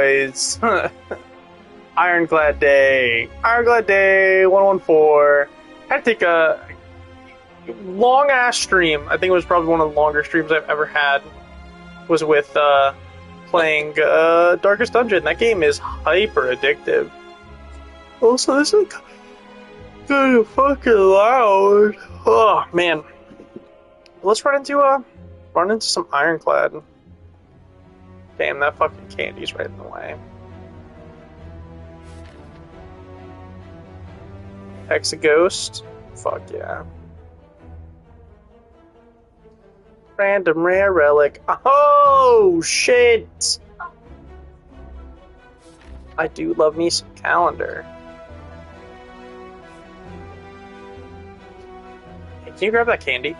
boys. Ironclad Day. Ironclad Day 114. Had to take a long ass stream. I think it was probably one of the longer streams I've ever had. Was with playing Darkest Dungeon. That game is hyper addictive. Also, this is kind of fucking loud. Oh man. Let's run into some Ironclad. Damn, that fucking candy's right in the way. Hexaghost? Fuck yeah. Random rare relic. Oh shit! I do love me some calendar. Hey, can you grab that candy?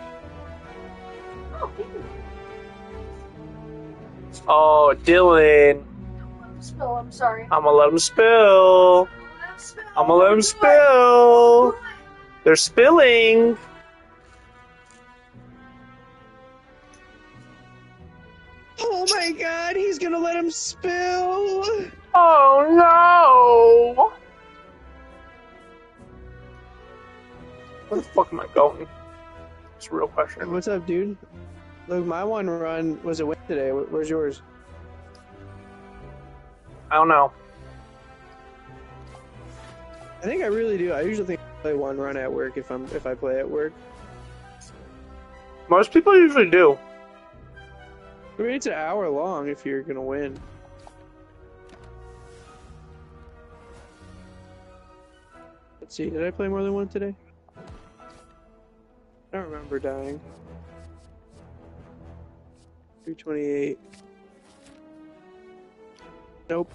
Oh, Dylan. Spill, I'm sorry. I'm gonna let him spill. I'm gonna let him spill. They're spilling. Oh my god, he's gonna let him spill! Oh no! Where the fuck am I going? It's a real question. What's up, dude? Look, my one run was a win today. Where's yours? I don't know. I think I really do. I usually think I play one run at work if I play at work. Most people usually do. I mean, it's an hour long if you're gonna win. Let's see, did I play more than one today? I don't remember dying. 328. Nope.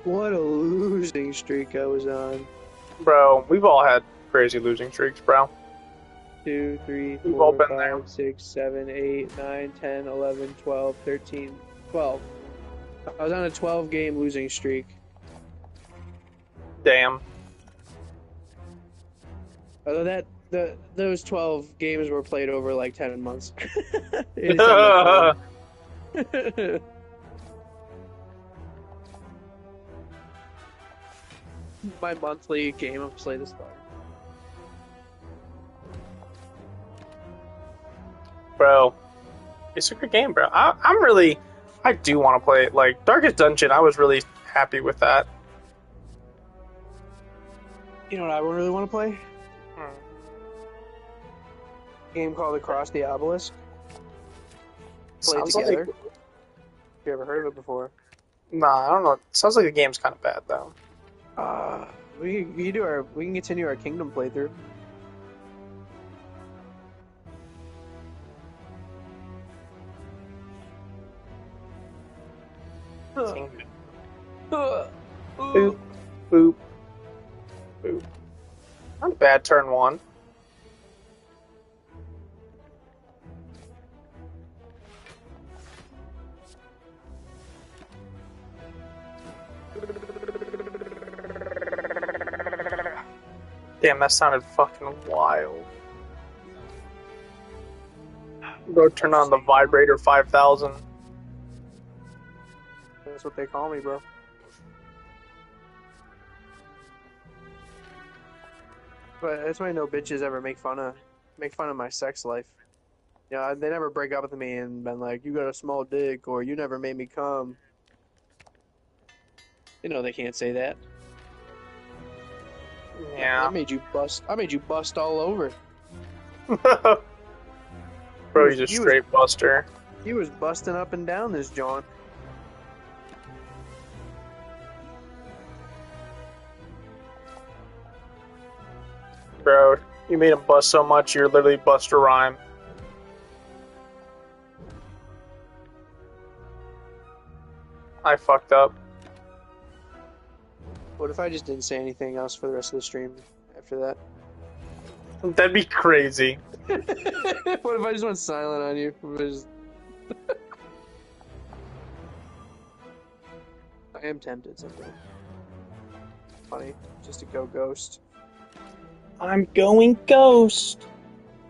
What a losing streak I was on. Bro, we've all had crazy losing streaks, bro. 2, 3, We've all 4, been there. 5, 6, 7, 8, 9, 10, 11, 12, 13, 12. I was on a 12-game losing streak. Damn. Although those 12 games were played over like 10 months. It's not much fun. My monthly game of Slay the Spire. Bro, it's a good game, bro. I do want to play it. Like, Darkest Dungeon, I was really happy with that. You know what I really want to play? A game called Across the Obelisk. Play it Sounds together. like... You ever heard of it before? Nah, I don't know. Sounds like the game's kind of bad, though. We can continue our Kingdom playthrough. Boop, boop, boop. Not a bad turn one. Damn, that sounded fucking wild. Bro, turn on the vibrator 5000. That's what they call me, bro. But that's why no bitches ever make fun of my sex life. Yeah, they never break up with me and been like, "You got a small dick," or "You never made me come." You know they can't say that. Yeah. I made you bust all over. Bro, he's a straight buster. He was busting up and down this joint. Bro, you made him bust so much, you're literally Buster Rhyme. I fucked up. What if I just didn't say anything else for the rest of the stream after that? That'd be crazy. What if I just went silent on you? I am tempted sometimes. Funny, just to go ghost. I'm going ghost.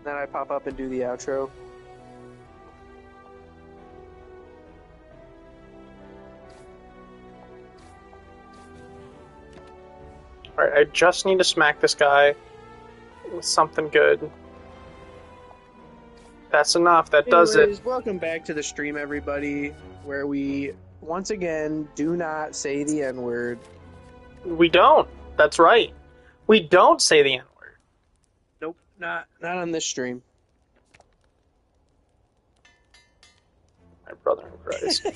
Then I pop up and do the outro. Alright, I just need to smack this guy with something good. That's enough. That does it. Anyways, welcome back to the stream, everybody, where we once again do not say the N-word. We don't. That's right. We don't say the N-word. Nope, not on this stream. My brother in Christ.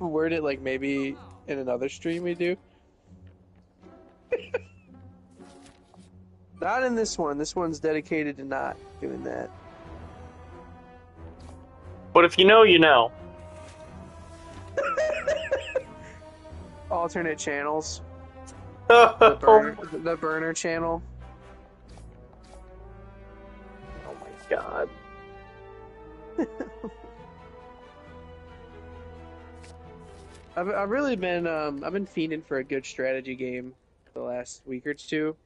Word it like maybe in another stream we do. Not in this one. This one's dedicated to not doing that. But if you know, you know. Alternate channels. Oh The burner channel. my god. I've really been I've been fiending for a good strategy game the last week or two.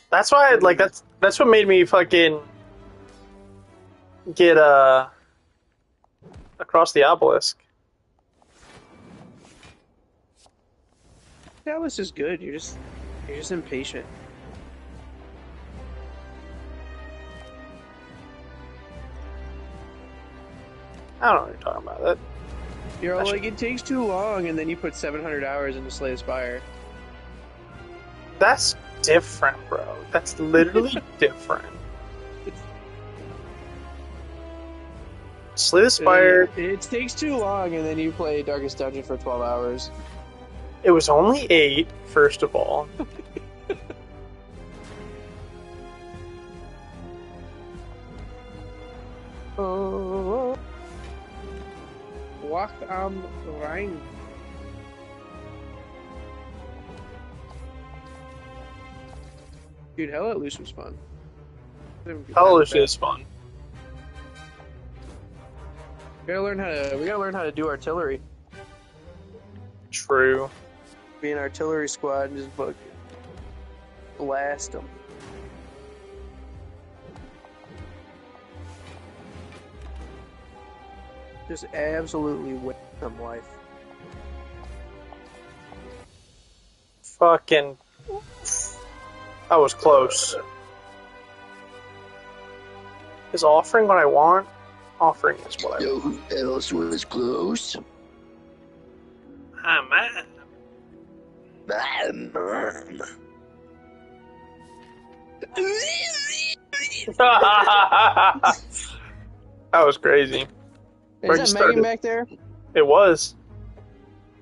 That's why, like, that's what made me fucking get across the obelisk. That was just good. You're just impatient. I don't know what you're talking about. That You're all That like, it takes too long, and then you put 700 hours into Slay the Spire. that's different, bro. That's literally different. Slay the Spire. It takes too long, and then you play Darkest Dungeon for 12 hours. It was only 8, first of all. Oh, Wacht am Rhein. Dude, Hell Let Loose was fun. Hell is fun. We gotta learn how to do artillery. True. Be an artillery squad and just fucking blast them. Just absolutely win them life. Fucking. That was close. Is offering what I want? Offering is what I want. Who else was close? Ah, man. That was crazy. Where'd you Is that start Megan it? back there? It was.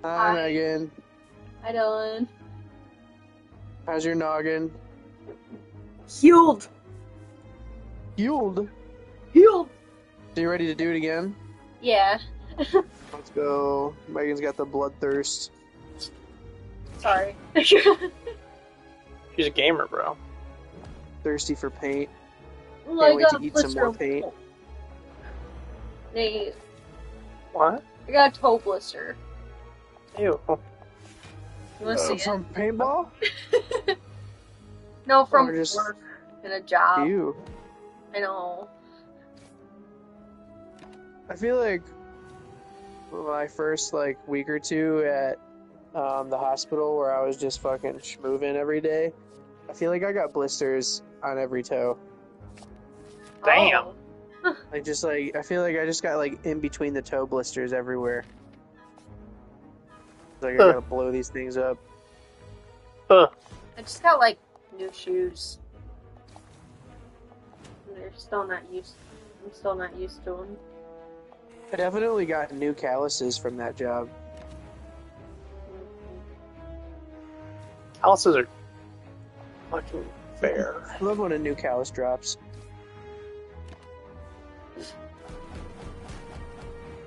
Hi, Hi. Megan. Hi, Dylan. How's your noggin? Healed. Healed. Healed. So you ready to do it again? Yeah. Let's go. Megan's got the bloodthirst. Sorry. She's a gamer, bro. Thirsty for paint. Well, Can't I wait got to a eat some blister. more paint. Hey, What? I got a toe blister. Ew. You want to see From paintball? it? No, from or just- work and a job. You. I know. I feel like my first week or two at the hospital where I was just fucking schmoovin' every day, I feel like I got blisters on every toe. Damn. Oh. I feel like I just got in between the toe blisters everywhere. I gotta blow these things up. Ugh. I just got new shoes. They're still not used. I'm still not used to them. I definitely got new calluses from that job. Calluses are fucking fair. I love when a new callus drops.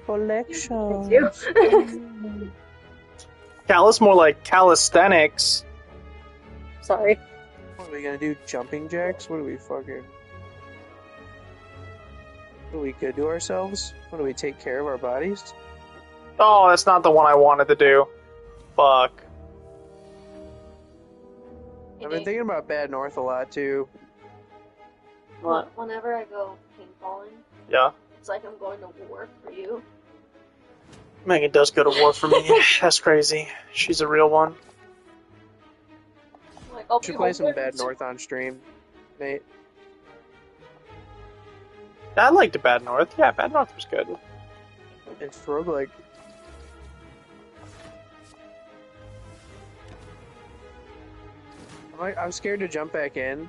Collection. Callus more like calisthenics. Sorry. Are we gonna do jumping jacks? What are we fucking... What are we good to ourselves? What do we take care of our bodies? Oh, that's not the one I wanted to do. Fuck. I've been thinking about Bad North a lot too. What? Whenever I go paintballing, Yeah. it's like I'm going to war for you. Megan does go to war for me. That's crazy. She's a real one. Like, I'll Should be play home some there Bad soon. North on stream, Nate. I liked Bad North. Yeah, Bad North was good. It's roguelike. I'm scared to jump back in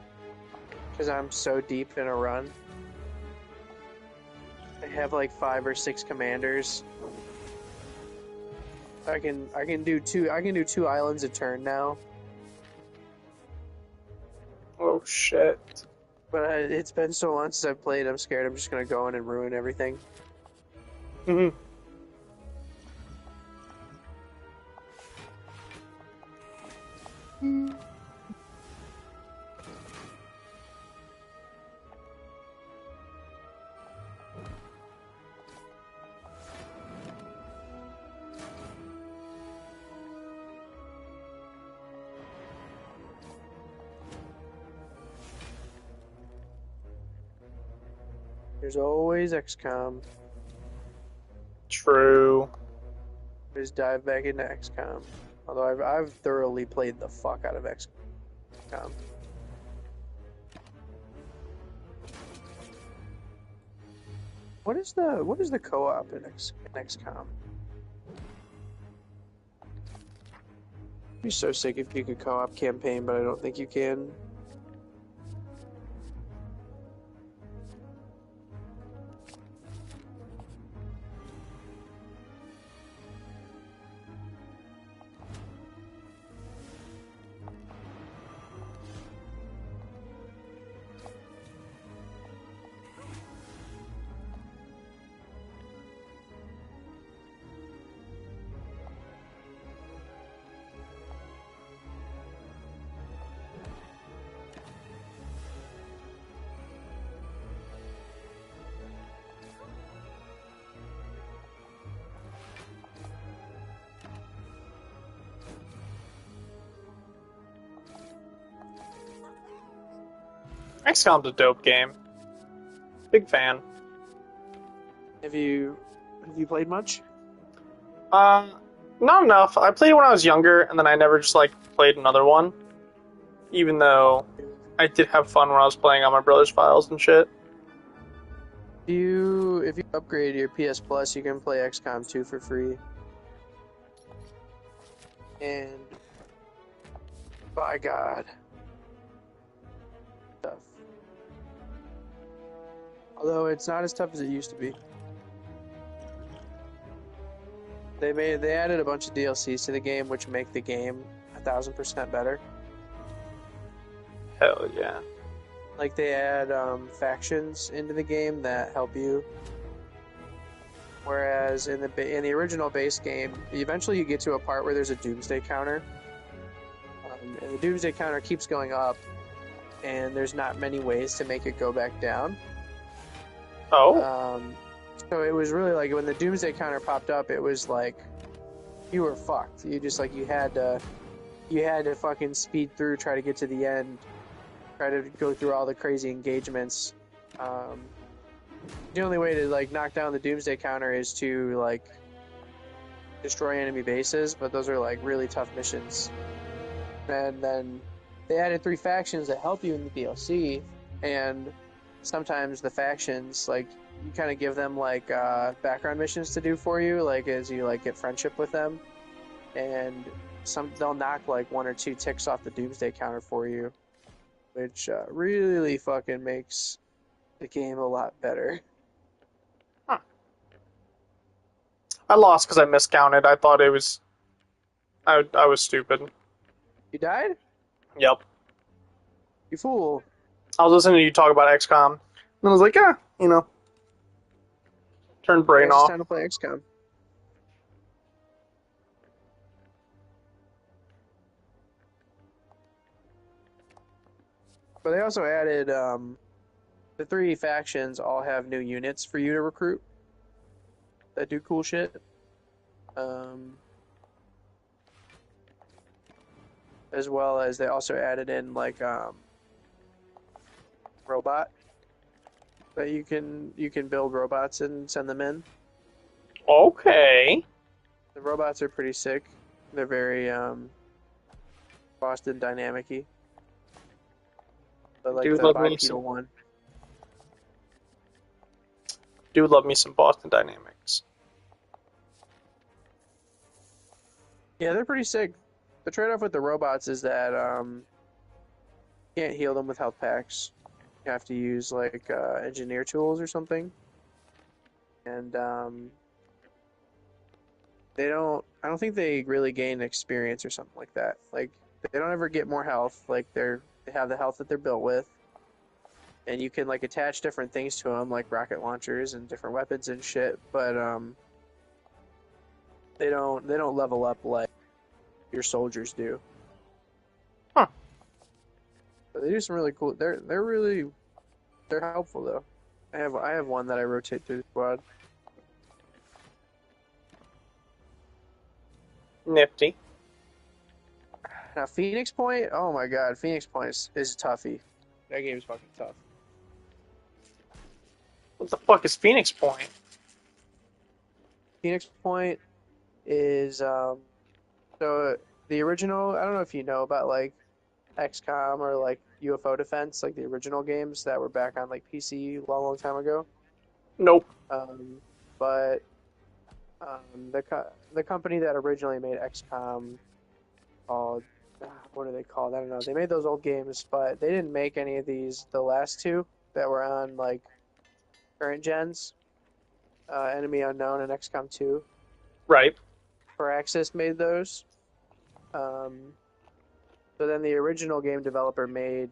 because I'm so deep in a run. I have like 5 or 6 commanders. I can do two islands a turn now. Oh shit. But it's been so long since I've played. I'm scared. I'm just gonna go in and ruin everything. Mhm. There's always XCOM. True. Just dive back into XCOM. Although I've thoroughly played the fuck out of XCOM. What is the co-op in XCOM? I'd be so sick if you could co-op campaign, but I don't think you can. XCOM's a dope game. Big fan. Have you played much? Not enough. I played it when I was younger, and then I never just like played another one. Even though I did have fun when I was playing on my brother's files and shit. If you upgrade your PS Plus, you can play XCOM 2 for free. And by God, tough. Although it's not as tough as it used to be. They added a bunch of DLCs to the game, which make the game 1000% better. Hell yeah. Like they add factions into the game that help you. Whereas in the original base game, eventually you get to a part where there's a doomsday counter, and the doomsday counter keeps going up, and there's not many ways to make it go back down. Oh. So it was really like when the doomsday counter popped up, it was like you were fucked. You just like you had to fucking speed through, try to get to the end, try to go through all the crazy engagements. The only way to like knock down the doomsday counter is to like destroy enemy bases, but those are like really tough missions. And then they added 3 factions that help you in the DLC, and sometimes the factions like you kind of give them like background missions to do for you, like as you like get friendship with them, and they'll knock like 1 or 2 ticks off the doomsday counter for you, which really fucking makes the game a lot better. Huh. I lost because I miscounted. I thought it was. I was stupid. You died? Yep. You fool. I was listening to you talk about XCOM, and I was like, yeah, you know. Turn brain It's off. time to play XCOM. But they also added the three factions all have new units for you to recruit that do cool shit. As well as they also added in like robot that you can build robots and send them in. Okay. The robots are pretty sick. They're very Boston Dynamic-y. But like Do the love me some. bipedal one. Do love me some Boston Dynamics. Yeah, they're pretty sick. The trade-off with the robots is that you can't heal them with health packs. You have to use like engineer tools or something. And they don't. I don't think they really gain experience or something like that. Like they don't ever get more health. Like they have the health that they're built with, and you can like attach different things to them, like rocket launchers and different weapons and shit. But they don't level up like your soldiers do. Huh. But they do some really cool. They're helpful though. I have one that I rotate through the squad. Nifty. Now Phoenix Point, oh my god, Phoenix Point is toughy. That game is fucking tough. What the fuck is Phoenix Point? Phoenix Point is so the original. I don't know if you know about like XCOM or like UFO Defense, like the original games that were back on like PC a long time ago. Nope. But the company that originally made XCOM called what are they called? I don't know. They made those old games, but they didn't make any of these. The last two that were on like current gens, Enemy Unknown and XCOM 2. Right. Firaxis made those. So then the original game developer made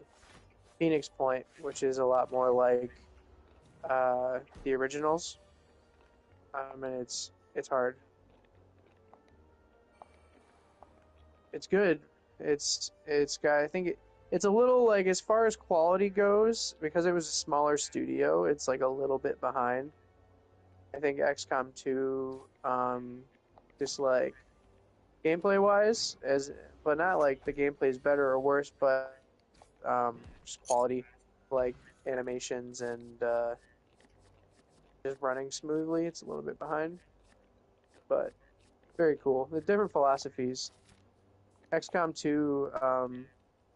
Phoenix Point, which is a lot more like the originals. And it's hard. It's good. It's got, I think it's a little like as far as quality goes, because it was a smaller studio, it's like a little bit behind. I think XCOM 2 just like gameplay wise but not like the gameplay is better or worse, but just quality, like animations and just running smoothly. It's a little bit behind, but very cool. The different philosophies. XCOM 2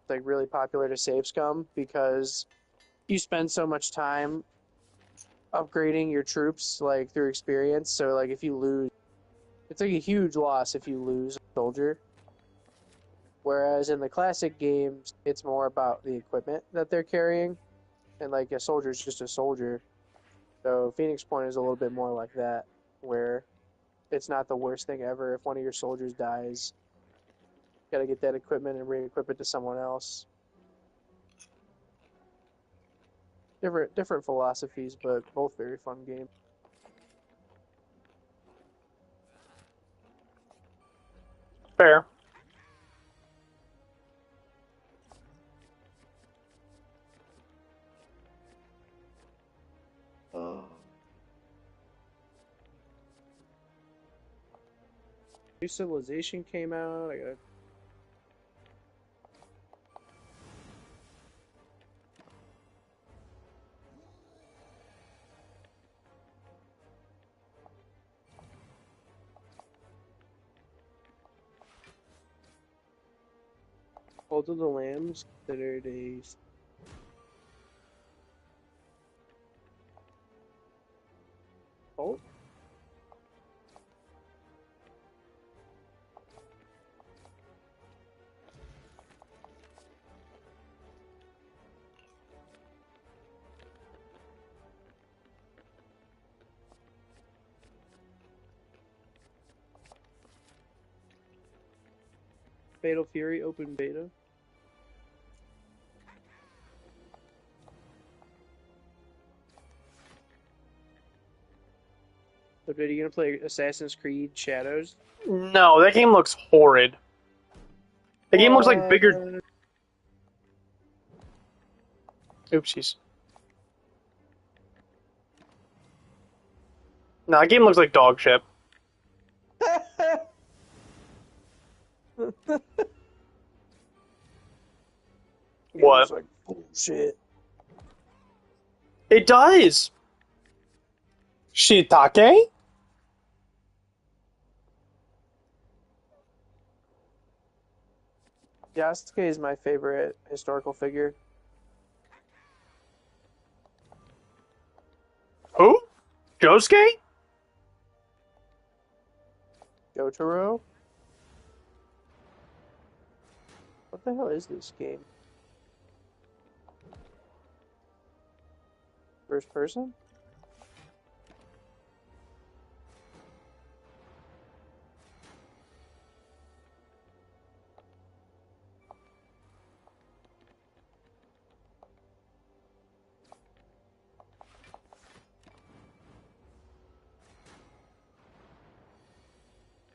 like really popular to save scum because you spend so much time upgrading your troops like through experience. So like if you lose, it's like a huge loss if you lose a soldier. Whereas in the classic games, it's more about the equipment that they're carrying, and like a soldier's just a soldier. So Phoenix Point is a little bit more like that, where it's not the worst thing ever if one of your soldiers dies. You gotta get that equipment and re-equip it to someone else. Different philosophies, but both very fun games. Fair. New Civilization came out. I gotta. Cult of the Lambs considered a cult? Fatal Fury open beta. So, are you gonna play Assassin's Creed Shadows? No, that game looks horrid. The game looks like bigger. Oopsies. No, that game looks like dog shit. What? Like bullshit. It does! Shiitake? Yasuke is my favorite historical figure. Who? Josuke? Jotaro? What the hell is this game? First person?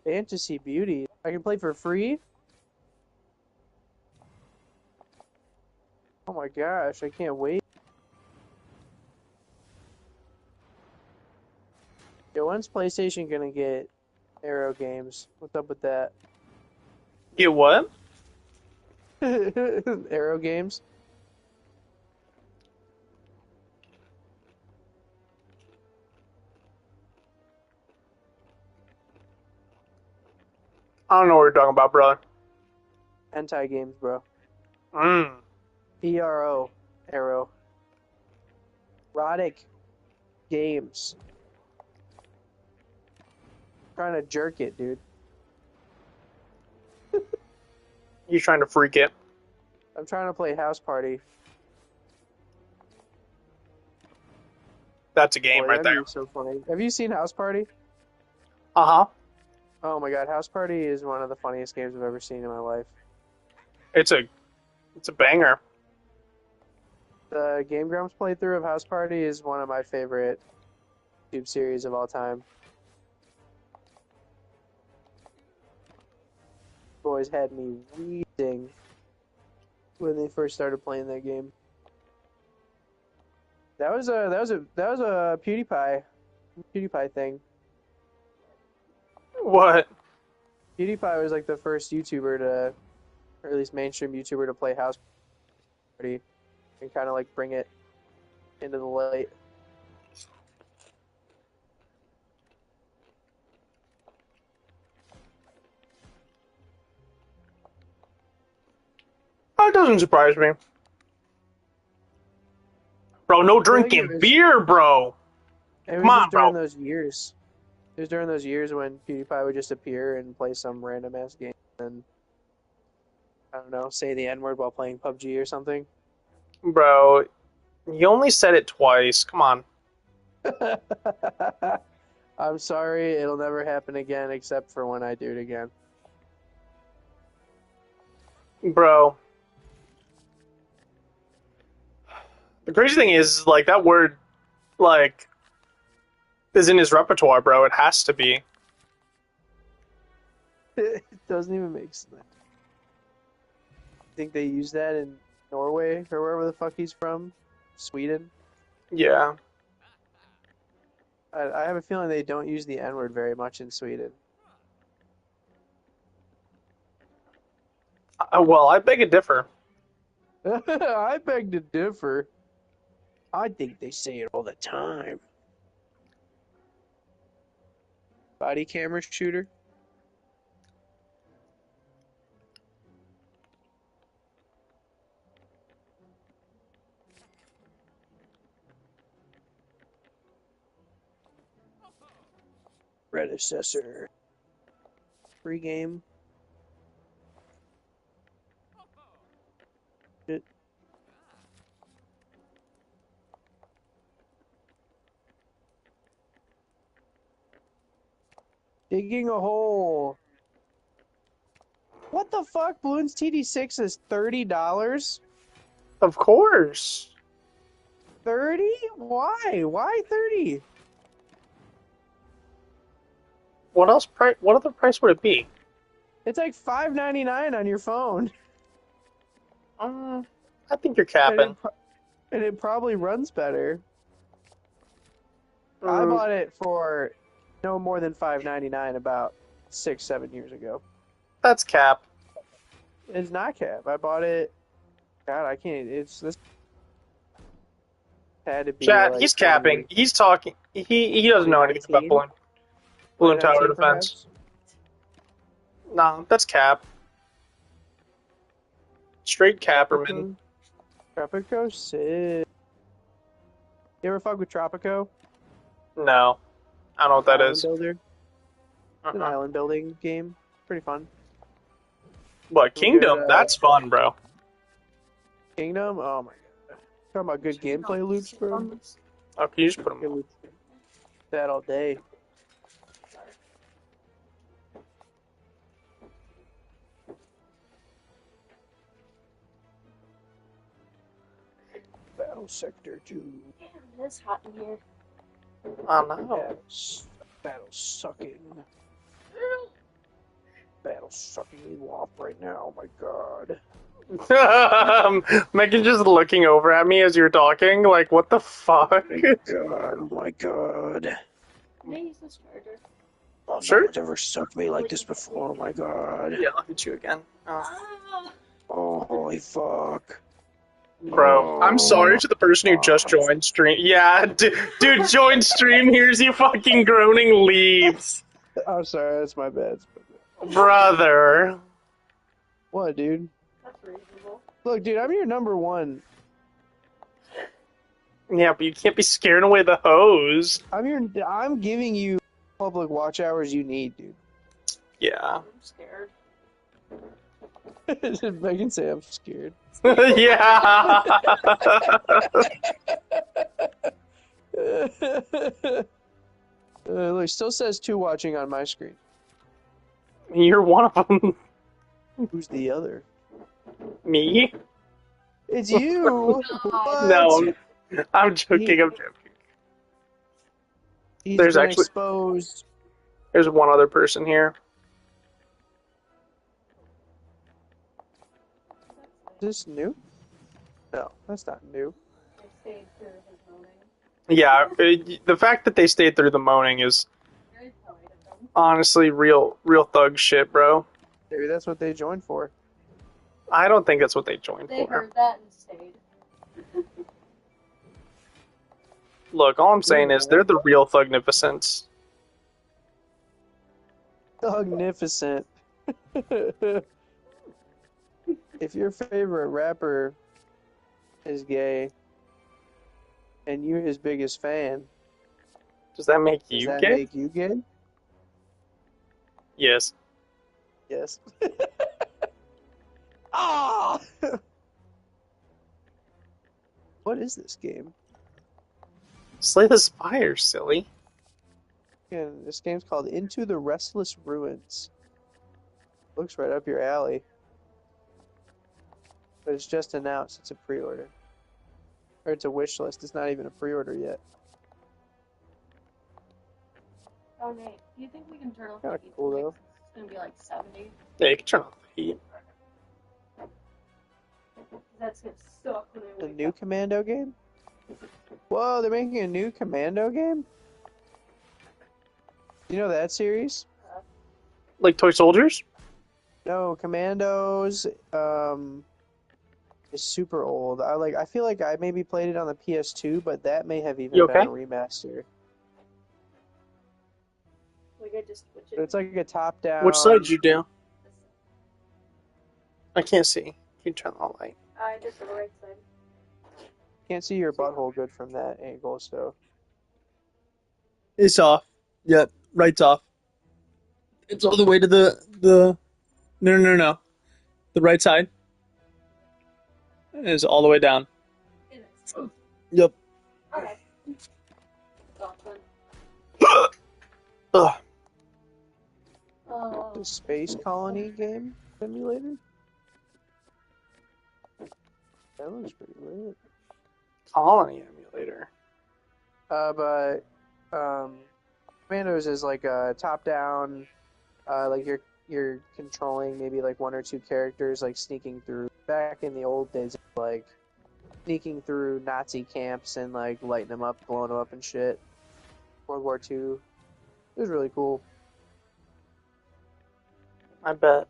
Fantasy Beauty. I can play for free? Oh my gosh, I can't wait. Yo, when's PlayStation gonna get Arrow games? What's up with that? Get what? Arrow games? I don't know what you're talking about, brother. Hentai games, bro. Mmm. ERO. Arrow. Erotic games. Trying to jerk it, dude. You trying to freak it. I'm trying to play House Party. That's a game Boy, right that'd there. be so funny. Have you seen House Party? Uh-huh. Oh my god, House Party is one of the funniest games I've ever seen in my life. It's a banger. The Game Grumps playthrough of House Party is one of my favorite YouTube series of all time. Boys had me weeping when they first started playing that game. That was a PewDiePie thing. What? PewDiePie was like the first YouTuber to, or at least mainstream YouTuber to play House Party and kind of like bring it into the light. That doesn't surprise me. Bro, no I think drinking it was- beer, bro. It was Come on, just during bro. those years. It was during those years when PewDiePie would just appear and play some random ass game and I don't know, say the N word while playing PUBG or something. Bro, you only said it twice. Come on. I'm sorry, it'll never happen again except for when I do it again. Bro. The crazy thing is, like, that word, like, is in his repertoire, bro. It has to be. It doesn't even make sense. Think they use that in Norway or wherever the fuck he's from? Sweden? Yeah. I have a feeling they don't use the N-word very much in Sweden. Well, I beg to differ. I beg to differ. I think they say it all the time. Body camera shooter? Predecessor. Free game. Shit. Digging a hole. What the fuck? Bloons TD6 is $30? Of course. 30? Why? Why 30? What else? What other price would it be? It's like $5.99 on your phone. I think you're capping. And it probably runs better. I Mm, bought it for no more than $5.99 about 6-7 years ago. that's cap. It's not cap. I bought it. God, I can't. It's this had to be Chat, like he's capping. 20, He's talking. He doesn't know anything about 2019, balloon tower 2019 defense. perhaps. No, that's cap. Straight capperman. Tropico, sick. You ever fuck with Tropico? No, I don't know what that Island is. Builder. It's an Uh-uh. island building game. Pretty fun. What Real good, Kingdom? That's fun, bro. Kingdom. Oh my god. Talking about good gameplay loops, bro. Oh, can you just put Good them? loops. That all day. Battle Sector 2. Damn, it's hot in here. Oh no. Battle sucking. Battle sucking me off right now. Oh my god. Megan's just looking over at me as you're talking, like, what the fuck? God, oh my god. Can I use this charger? Oh, Sure. no one's ever sucked me like this before. Oh my god. Yeah, I'll hit you again. Oh. Ah, Oh, holy fuck. Bro, I'm sorry to the person who just joined stream. Yeah, dude, joined stream, here's you fucking groaning leaves. I'm sorry, that's my bad. Brother. What, dude? that's reasonable. Look, dude, I'm your number one. Yeah, but you can't be scaring away the hose. I'm giving you public watch hours you need, dude. Yeah. I'm scared. Megan say I'm scared. Yeah. Look, it still says 2 watching on my screen. You're one of them. Who's the other? Me? It's you! What? No, I'm joking, I'm joking. He's There's been actually- exposed. There's one other person here. Is this new? No, that's not new. I stayed through his moaning. Yeah, the fact that they stayed through the moaning is Very polite of them. honestly real thug shit, bro. Maybe that's what they joined for. I don't think that's what they joined They for. heard that and stayed. Look, all I'm saying is they're the real thugnificents. Magnificent. If your favorite rapper is gay and you're his biggest fan, Does that make does you that gay? make you gay? Yes. Yes. Ah! What is this game? Slay the Spire, silly. And this game's called Into the Restless Ruins. Looks right up your alley. But it's just announced. It's a pre-order. Or it's a wish list. It's not even a pre-order yet. Oh, Nate, do you think we can turn off Kinda the heat? cool, though. It's gonna be like 70. Yeah, you can turn off the heat. That's gonna suck when I The wake new up. Commando game? Whoa, they're making a new Commando game? You know that series? Like toy soldiers? No, Commandos is super old. I feel like I maybe played it on the PS2, but that may have even You been okay? a remaster. Like I just switch But it. it's like a top-down. Which side did you do? I can't see. Can you turn on the light? I just on the right side. Can't see your butthole good from that angle, so. It's off. Yep, right's off. It's all the way to the. No. The right side is all the way down. It is. Yep. Okay. Stop then. Ugh. The Space Colony game simulator? That looks pretty lit. Colony emulator. But Commandos is like a top-down, like you're controlling maybe like 1 or 2 characters, like sneaking through. Back in the old days, like sneaking through Nazi camps and like lighting them up, blowing them up and shit. World War II. It was really cool. I bet.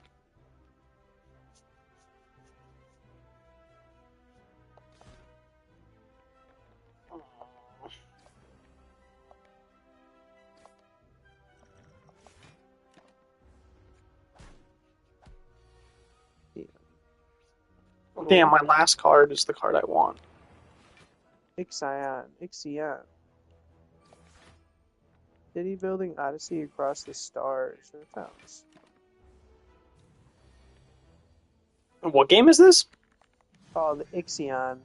Damn, my last card is the card I want. Ixion. City building Odyssey across the stars. That sounds. What game is this? Oh, the Ixion.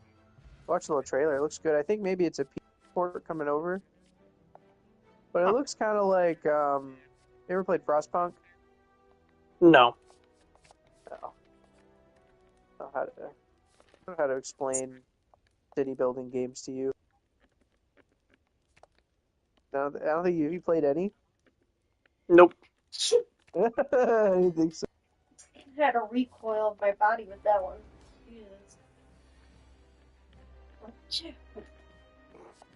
Watch the little trailer. It looks good. I think maybe it's a port coming over. But it looks kind of like. You ever played Frostpunk? No. No. I don't know how to explain city building games to you. No, I don't think you played any. Nope. I didn't think so. I had a recoil of my body with that one. Jesus.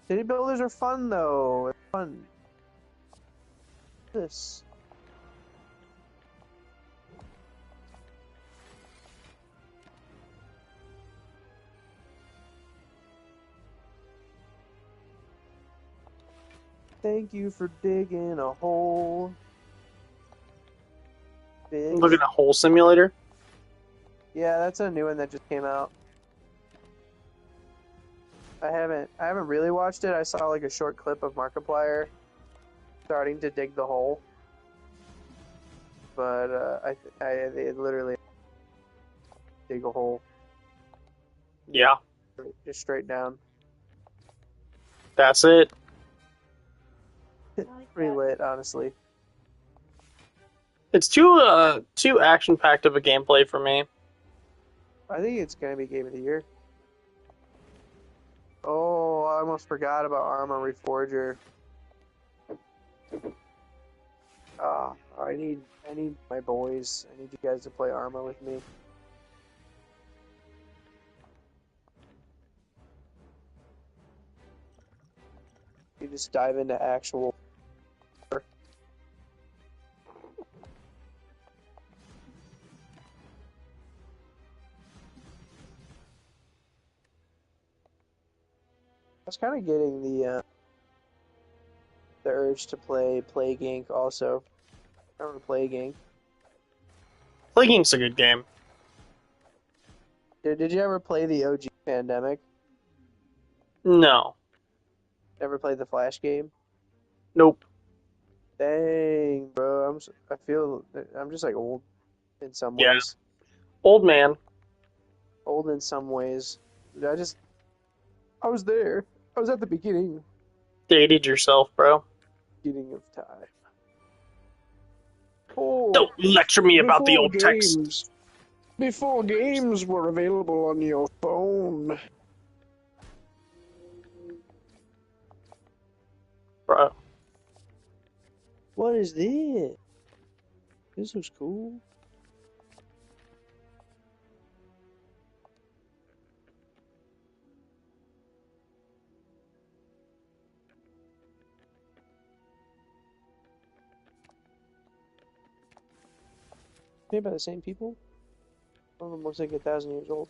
City builders are fun though. It's fun. This. Thank you for digging a hole. Bitch. Look at a hole simulator. Yeah, that's a new one that just came out. I haven't really watched it. I saw like a short clip of Markiplier starting to dig the hole, but they literally dig a hole. Yeah, Just straight down. that's it. Pretty lit, honestly. It's too action packed of a gameplay for me. I think it's gonna be Game of the Year. Oh, I almost forgot about Arma Reforger. I need my boys. I need you guys to play Arma with me. You just dive into actual. I was kind of getting the urge to play Plague Inc. also. I remember Plague Inc. Plague Inc.'s a good game. Did you ever play the OG Pandemic? No. Ever played the Flash game? Nope. Dang, bro. I feel I'm just like old in some Yeah. ways. Old man. Old in some ways. I was there. I was at the beginning Dated yourself, bro. of time. Oh, Don't lecture me about the old text. Before games were available on your phone. Bro. What is this? This looks cool. Made by the same people? One of them looks like 1,000 years old.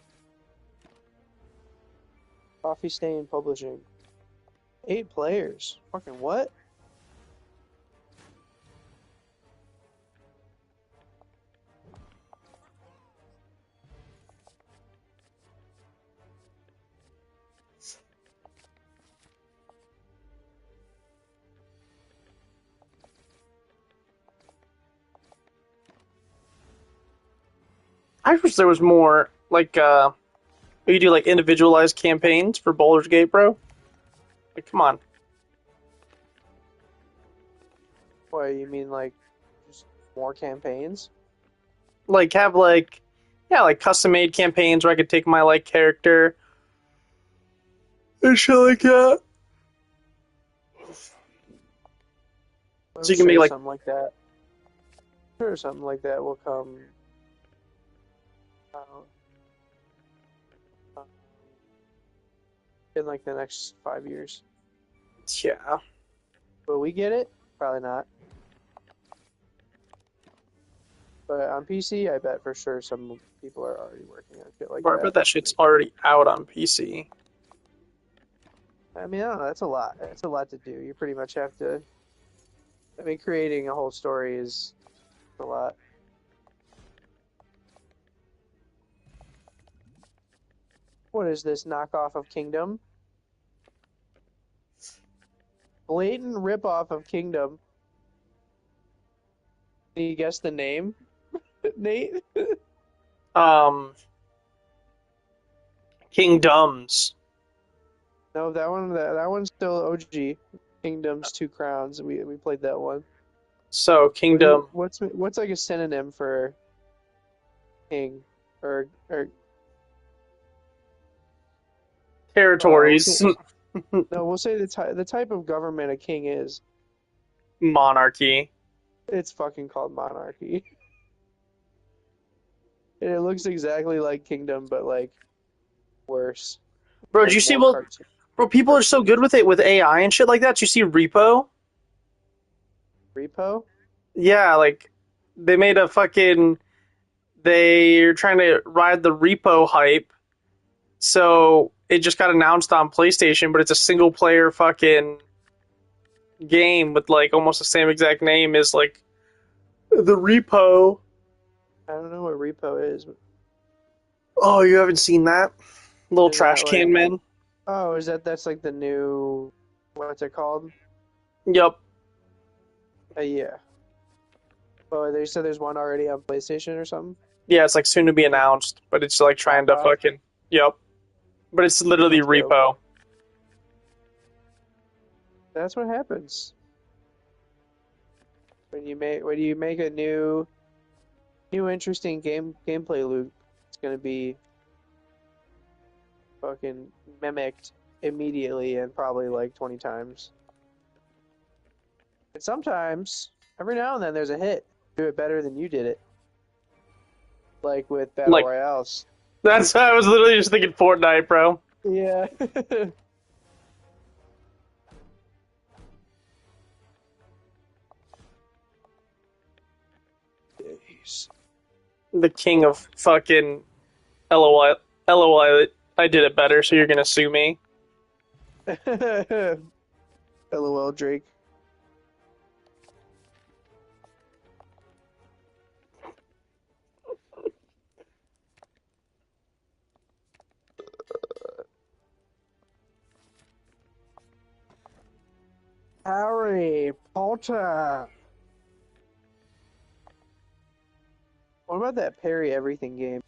Coffee Stain Publishing. 8 players. Fucking what? I wish there was more, like, you do, like, individualized campaigns for Baldur's Gate, bro. Like, come on. What, you mean like just more campaigns? Like, have, like, yeah, like, custom-made campaigns where I could take my, like, character and shit like that. So you can make, like... something like that. Sure, something like that will come. in like the next 5 years. Yeah. Will we get it? Probably not. But on PC, I bet for sure some people are already working on shit like Bro, I that. bet that shit's already out on PC. I mean, I don't know. That's a lot. That's a lot to do. You pretty much have to. I mean, creating a whole story is a lot. What is this knockoff of Kingdom? Blatant ripoff of Kingdom. Can you guess the name, Nate? Kingdoms. No, that one's still OG. Kingdom's Two Crowns. We played that one. So Kingdom What's like a synonym for king or territories, no, we'll say the type of government a king is. monarchy. It's fucking called monarchy. And it looks exactly like Kingdom, but like worse. Bro, Like did you see? more Well, cartoon. bro, people are so good with it with AI and shit like that. Did you see Repo? Repo? Yeah, like they made a fucking. They're trying to ride the Repo hype, so it just got announced on PlayStation, but it's a single player fucking game with like almost the same exact name as like the Repo. I don't know what Repo is. Oh, you haven't seen that? Little Is trash that can like? man. Oh, that's like the new. What's it called? Yep. Yeah. Oh, they said there's one already on PlayStation or something. Yeah, it's like soon to be announced, but it's like trying to Knockoff? fucking. Yep. But it's literally That's dope. Repo. That's what happens when you make a new interesting gameplay loop. It's gonna be fucking mimicked immediately and probably like 20 times. And sometimes, every now and then, there's a hit. Do it better than you did it. Like with Battle Like- Royales. That's I was literally just thinking Fortnite, bro. Yeah. Jeez. The king of fucking LOL. LOL. I did it better, so you're gonna sue me. LOL, Drake. Harry Potter. What about that parry everything game?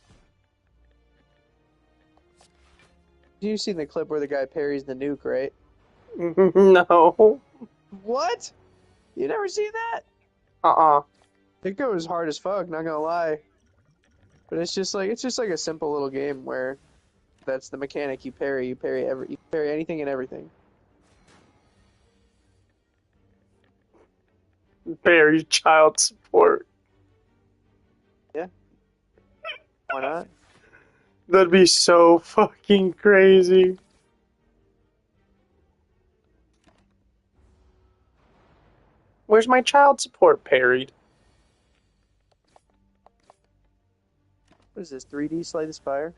You seen the clip where the guy parries the nuke, right? No. What? You never seen that? Uh-uh. It goes hard as fuck, not gonna lie. But it's just like a simple little game where that's the mechanic. You parry anything and everything. Barry child support. Why not? That'd be so fucking crazy. Where's my child support parried? What is this? 3D Slay the Spire?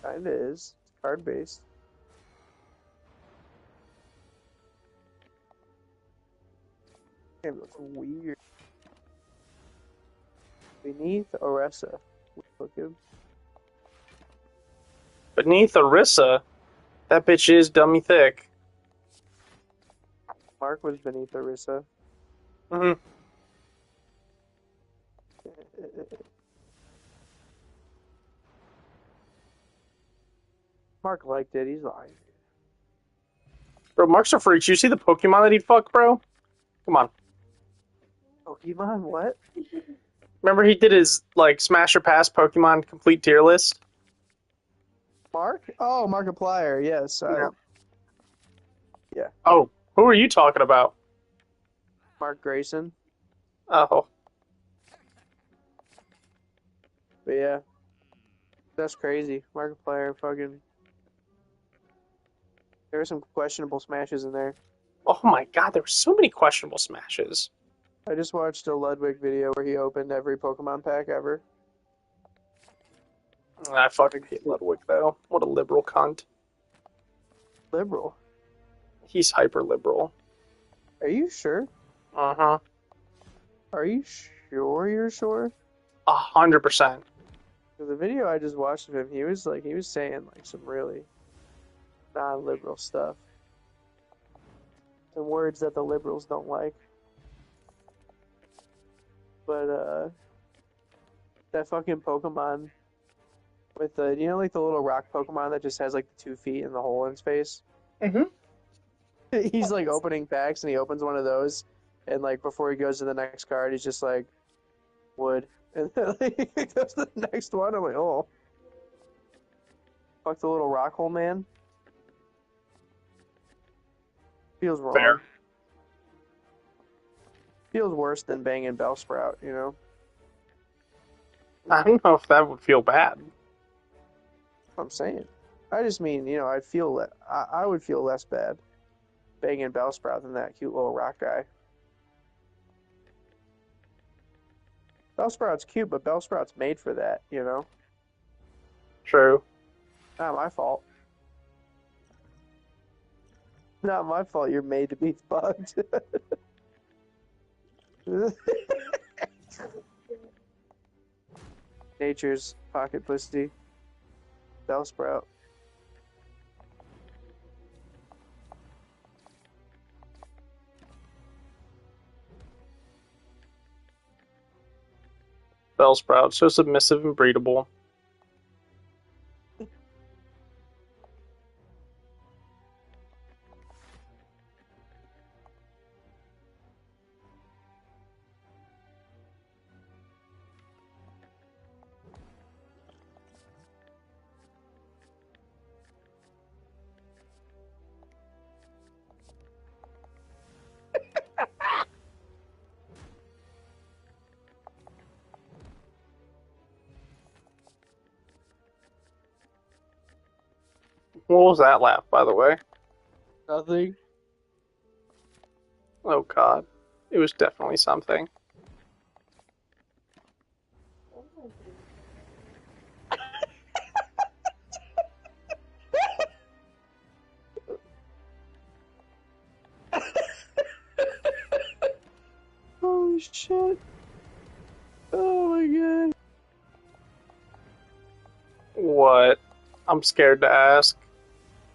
Kinda is. It's card based. Game looks weird. Beneath Oresa. Look at Beneath Orisa? That bitch is dummy thick. Mark was beneath Orisa. Mm-hmm. Mark liked it. He's lying. Bro, Mark's a freak. You see the Pokemon that he'd fuck, bro? Come on. Pokemon? What? Remember he did his, like, Smash or Pass Pokemon complete tier list? Mark? Oh, Markiplier. Yes. Yeah. Oh, who are you talking about? Mark Grayson. Oh. But yeah, that's crazy. Markiplier, fucking. There were some questionable smashes in there. Oh my god, there were so many questionable smashes. I just watched a Ludwig video where he opened every Pokemon pack ever. I fucking hate Ludwig though. What a liberal cunt. Liberal. He's hyper liberal. Are you sure? Uh-huh. Are you sure you're sure? 100%. Because the video I just watched of him, he was saying like some really non-liberal stuff. Some words that the liberals don't like. But that fucking Pokemon with the, you know, like the little rock Pokemon that just has like the 2 feet and the hole in its face? Mm-hmm. He's like opening packs and he opens one of those and like before he goes to the next card, he's just like, wood. And then like, he goes to the next one. I'm like, oh. Fuck the little rock hole man. Feels wrong. Fair. Feels worse than banging Bellsprout, you know? I don't know if that would feel bad. That's what I'm saying. I just mean, you know, I would feel less bad banging Bellsprout than that cute little rock guy. Bellsprout's cute, but Bellsprout's made for that, you know? True. Not my fault. Not my fault you're made to be bugged. Nature's pocket pussy. Bellsprout. Bellsprout, so submissive and breedable. What was that laugh, by the way? Nothing. Oh god. It was definitely something. Holy shit. Oh my god. What? I'm scared to ask,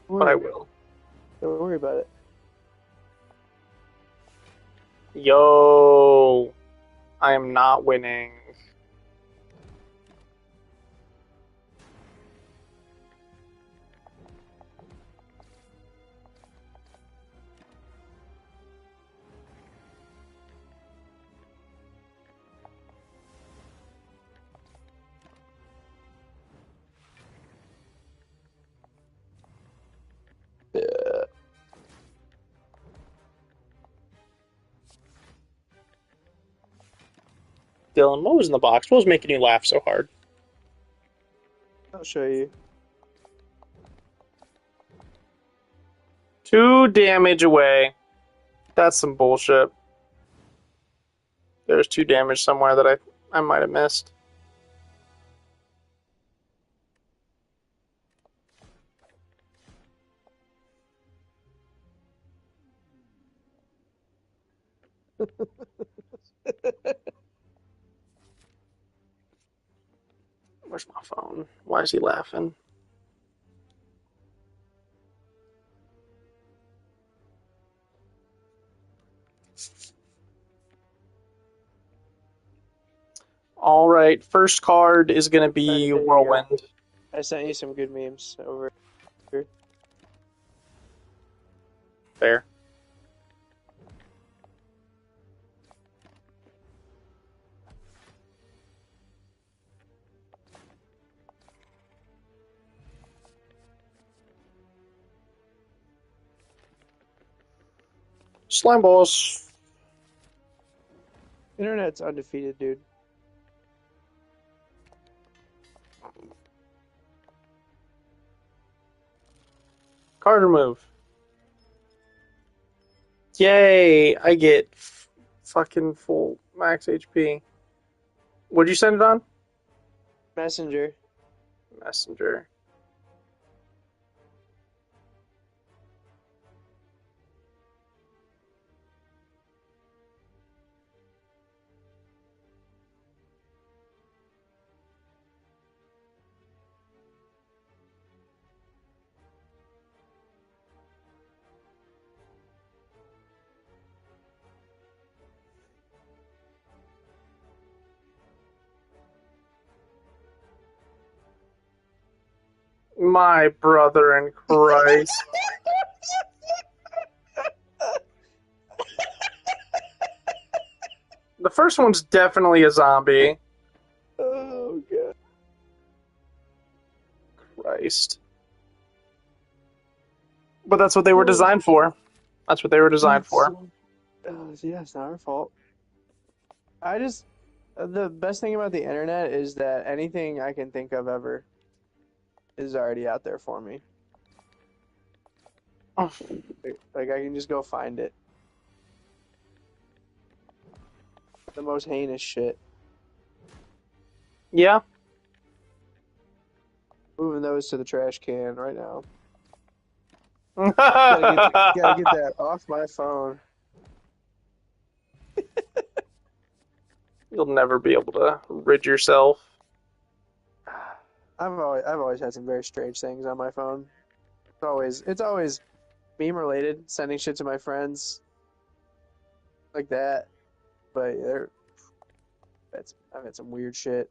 but I will. Don't worry about it. Yo, I am not winning. Dylan, what was in the box? What was making you laugh so hard? I'll show you. 2 damage away. That's some bullshit. There's 2 damage somewhere that I might have missed. Where's my phone? Why is he laughing? All right, first card is going to be Alright, there you go. Whirlwind. I sent you some good memes over here. Fair. Slime balls. Internet's undefeated, dude. Card remove. Yay! I get fucking full max HP. What'd you send it on? Messenger. Messenger. My brother in Christ. The first one's definitely a zombie. Oh god. Christ. But that's what they were designed for. That's what they were designed for. Yeah, it's not our fault. The best thing about the internet is that anything I can think of ever is already out there for me. Oh. Like I can just go find it. The most heinous shit. Yeah. Moving those to the trash can right now. Gotta get that off my phone. You'll never be able to rid yourself. I've always had some very strange things on my phone. It's always meme related, sending shit to my friends like that. But I've had some weird shit.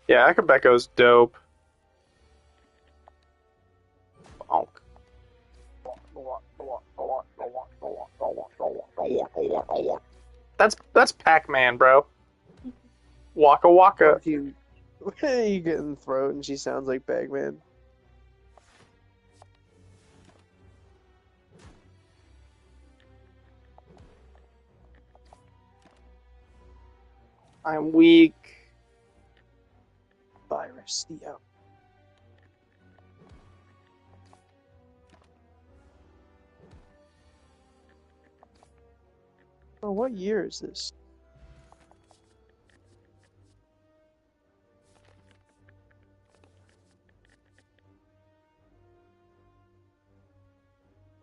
Yeah, Akabeko's dope. Bonk. That's Pac-Man, bro. Waka waka. You get in the throat and she sounds like Pac-Man. I'm weak. Virus, yeah. Oh, what year is this?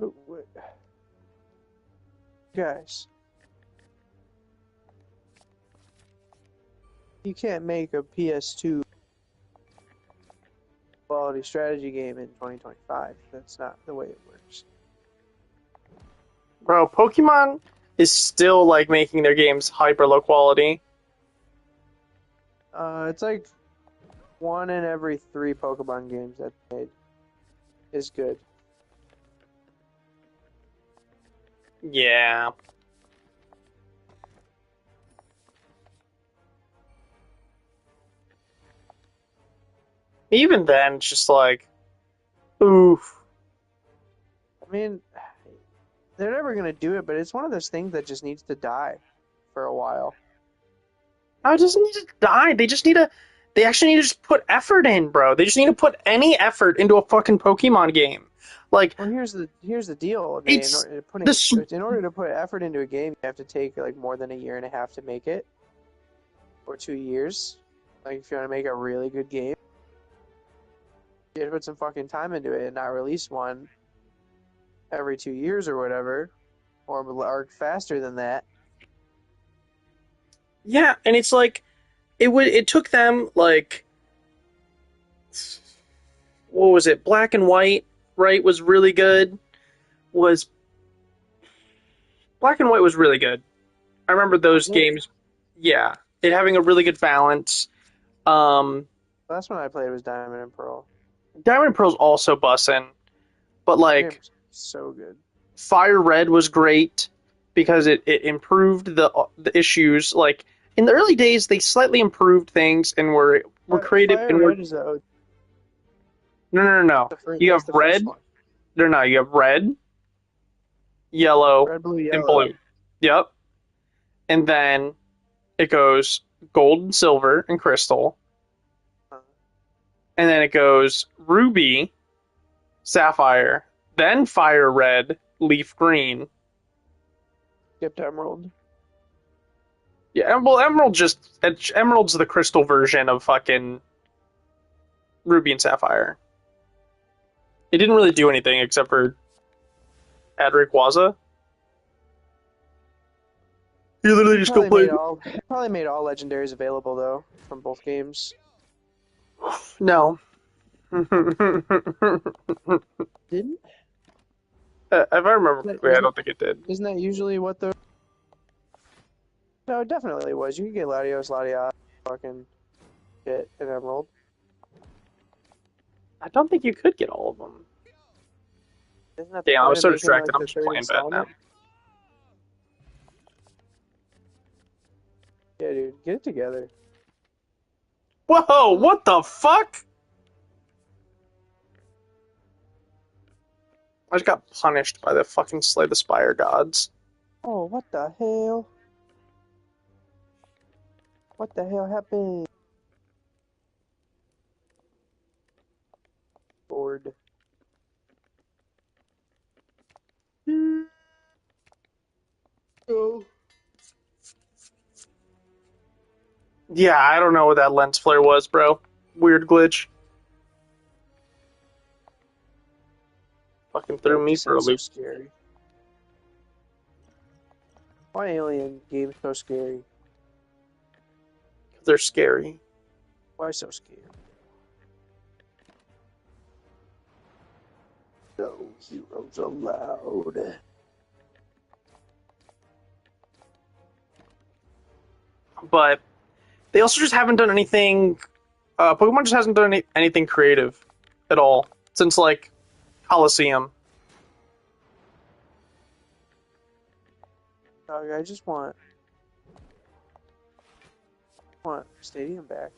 Oh, wait. Guys, you can't make a PS2 quality strategy game in 2025. That's not the way it works. Bro, Pokemon is still like making their games hyper low quality. It's like 1 in every 3 Pokemon games that's made is good. Yeah. Even then, it's just like, oof. I mean, they're never gonna do it, but it's one of those things that just needs to die for a while. No, it doesn't need to die. They actually need to just put effort in, bro. They just need to put any effort into a fucking Pokemon game. Like, Well, here's the deal. Nate. it's In order to put effort into a game, you have to take like more than a year and a half to make it, or 2 years. Like if you want to make a really good game, you have to put some fucking time into it and not release one every 2 years or whatever, or faster than that. yeah, and it's like, it took them like, what was it? Black and White, right? Was really good. Was Black and White was really good. I remember those games. Yeah, it having a really good balance. Last one I played was Diamond and Pearl. Diamond and Pearl's also bussin', but like So good. Fire Red was great because it improved the issues. Like in the early days, they slightly improved things and were creative Fire and were Red is the no. You have red. No, you have red, yellow, Red, blue, and yellow. blue. Yep. and then it goes gold and silver and crystal, and then it goes ruby, sapphire, then fire red, leaf green. Skipped emerald. Yeah, well, emerald's the crystal version of fucking ruby and sapphire. It didn't really do anything except for add Rayquaza. You literally just go play. Probably made all legendaries available though from both games. No. Didn't? If I remember correctly, I don't think it did. Isn't that usually what the? No, it definitely was. You could get Latios, Latias, fucking get an emerald. I don't think you could get all of them. Isn't that the Damn, I point was of so making, distracted. like, I'm the just third playing bad now. installment? Yeah, dude, get it together. Whoa! What the fuck? I just got punished by the fucking Slay the Spire gods. Oh, what the hell? What the hell happened? Lord. Go. Yeah, I don't know what that lens flare was, bro. Weird glitch. Fucking threw me for a loop. So scary. Why alien games so scary? They're scary. Why so scary? No heroes allowed. But they also just haven't done anything. Pokemon just hasn't done anything creative at all since like Coliseum. Dog, I just want Stadium back.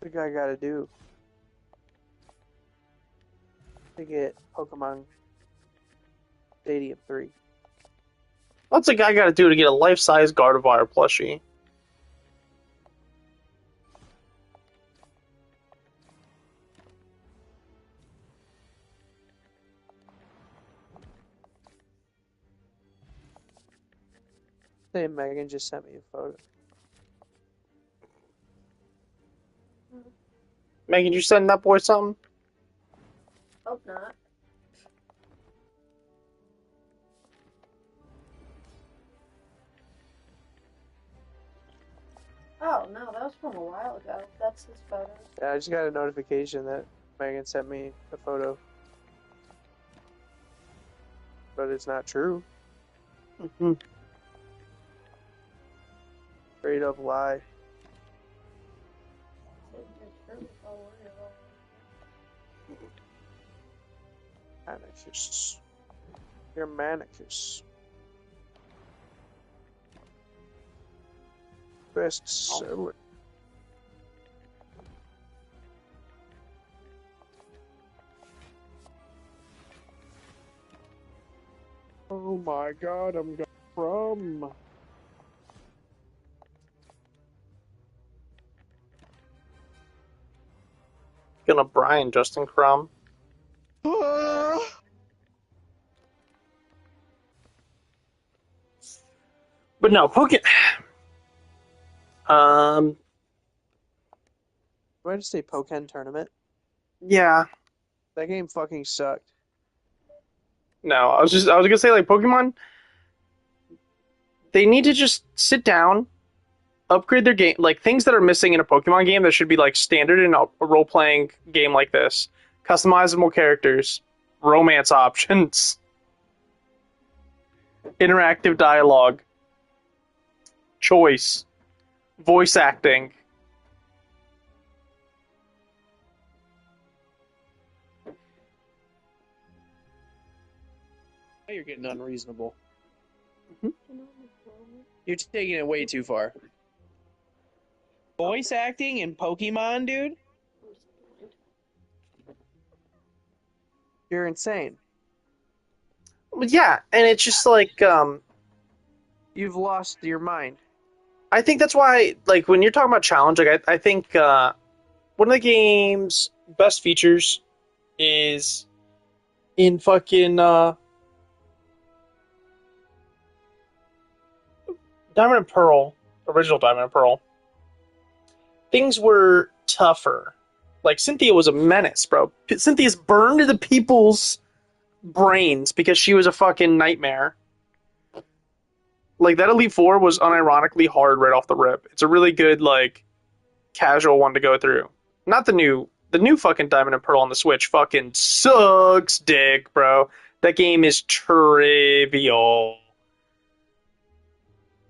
What the guy gotta do to get Pokemon Stadium 3? What's a guy got to do to get a life-size Gardevoir plushie? Hey, Megan just sent me a photo. Megan, you send that boy something? Hope not. Oh no, that was from a while ago. That's his photos. Yeah, I just got a notification that Megan sent me a photo. But it's not true. Mm-hmm. Straight up lie. Manicus. You're Manicus. Best seller. Oh my god, I'm going from. Gonna Brian Justin Crumb. But no, Pokemon. Do I just say Pokken Tournament? Yeah. That game fucking sucked. No, I was gonna say like Pokemon. They need to just sit down, upgrade their game, like things that are missing in a Pokemon game that should be like standard in a role playing game like this. Customizable characters, romance options, interactive dialogue, choice, voice acting. Now you're getting unreasonable. You're taking it way too far. Voice acting in Pokemon, dude? You're insane. But yeah, and it's just like You've lost your mind. I think that's why like when you're talking about challenge, like I think one of the game's best features is in fucking Diamond and Pearl, original Diamond and Pearl. Things were tougher. Like Cynthia was a menace, bro. Cynthia's burned into people's brains because she was a fucking nightmare. Like that Elite Four was unironically hard right off the rip. It's a really good like casual one to go through. Not the new fucking Diamond and Pearl on the Switch fucking sucks dick, bro. That game is trivial.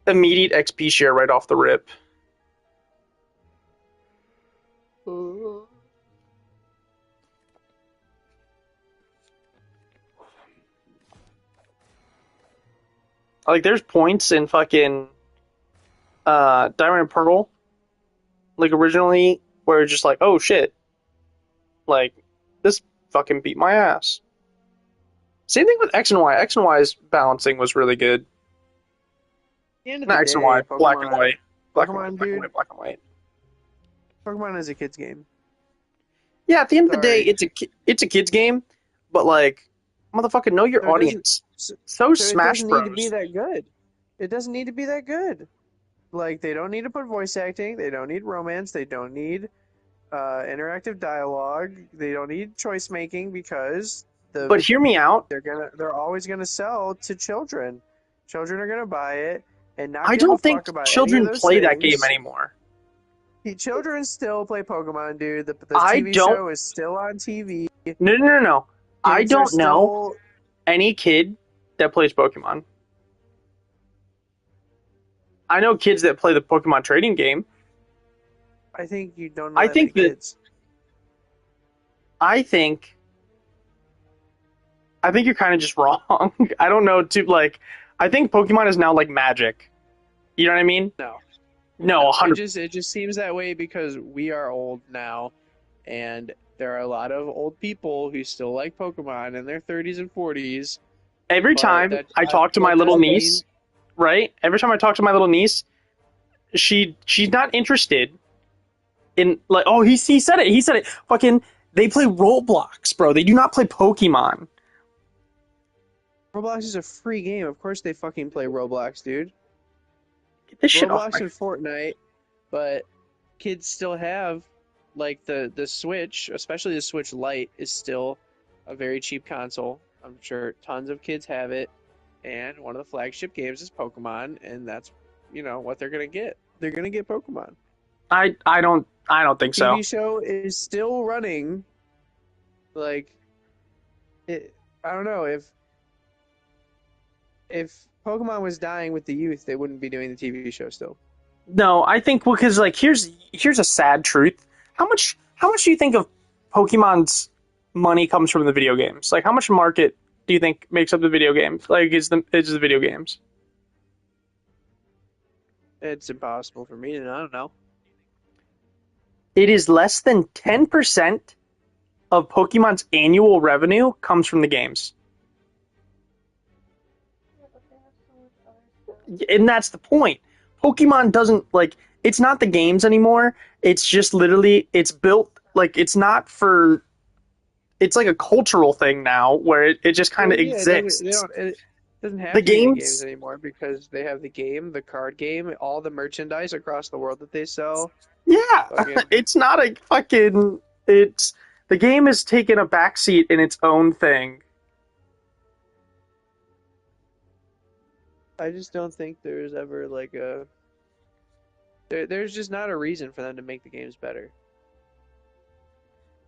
Immediate XP share right off the rip. Like there's points in fucking Diamond and Pearl, like originally, where it's just like, oh shit, like this fucking beat my ass. Same thing with X and Y. X and Y's balancing was really good. At the end of Not the X and day, Y, black and Pokemon, white, black and Pokemon, white, black and dude. white, black and white. Pokemon is a kid's game. Yeah, at the end of the day, Sorry. it's a kids game, but like, motherfucking know your So it doesn't. audience. So, So so it Smash doesn't need to be Bros. that good. It doesn't need to be that good. Like they don't need to put voice acting. They don't need romance. They don't need interactive dialogue. They don't need choice making because But hear me out. they're always gonna sell to children. Children are gonna buy it and not I give a don't think fuck about any of children those play that game things. anymore. Children still play Pokemon, dude. The I TV don't. show is still on TV. No. I Kids are don't know still. any kid that plays Pokemon. I know kids that play the Pokemon trading game. I think you don't know I that many think that kids. I think I think you're kind of just wrong. I don't know too like I think Pokemon is now like Magic. You know what I mean? No. No, It 100. just seems that way because we are old now, and there are a lot of old people who still like Pokemon in their 30s and 40s. Every But time I talk to my that little doesn't niece, right? Every time I talk to my little niece, she's not interested in like oh he said it. He said it. Fucking they play Roblox, bro. They do not play Pokemon. Roblox is a free game. Of course they fucking play Roblox, dude. Get this shit off Roblox my and Fortnite, but kids still have like the Switch, especially the Switch Lite is still a very cheap console. I'm sure tons of kids have it, and one of the flagship games is Pokemon, and that's what they're gonna get. They're gonna get Pokemon. I don't think so. TV show is still running. Like, I don't know if Pokemon was dying with the youth, they wouldn't be doing the TV show still. No, I think because like here's a sad truth. How much do you think of Pokemon's money comes from the video games? Like how much market do you think makes up the video games? Like is the video games? It's impossible for me to I don't know. It is less than 10% of Pokemon's annual revenue comes from the games. And that's the point. Pokemon doesn't like it's not the games anymore. It's just literally it's built like it's not for it's like a cultural thing now where it just kind of exists. It doesn't have The to be the games games anymore because they have the game, the card game, all the merchandise across the world that they sell. yeah, Fucking, it's not a fucking it's the game is taking a backseat in its own thing. I just don't think there's ever like there's just not a reason for them to make the games better.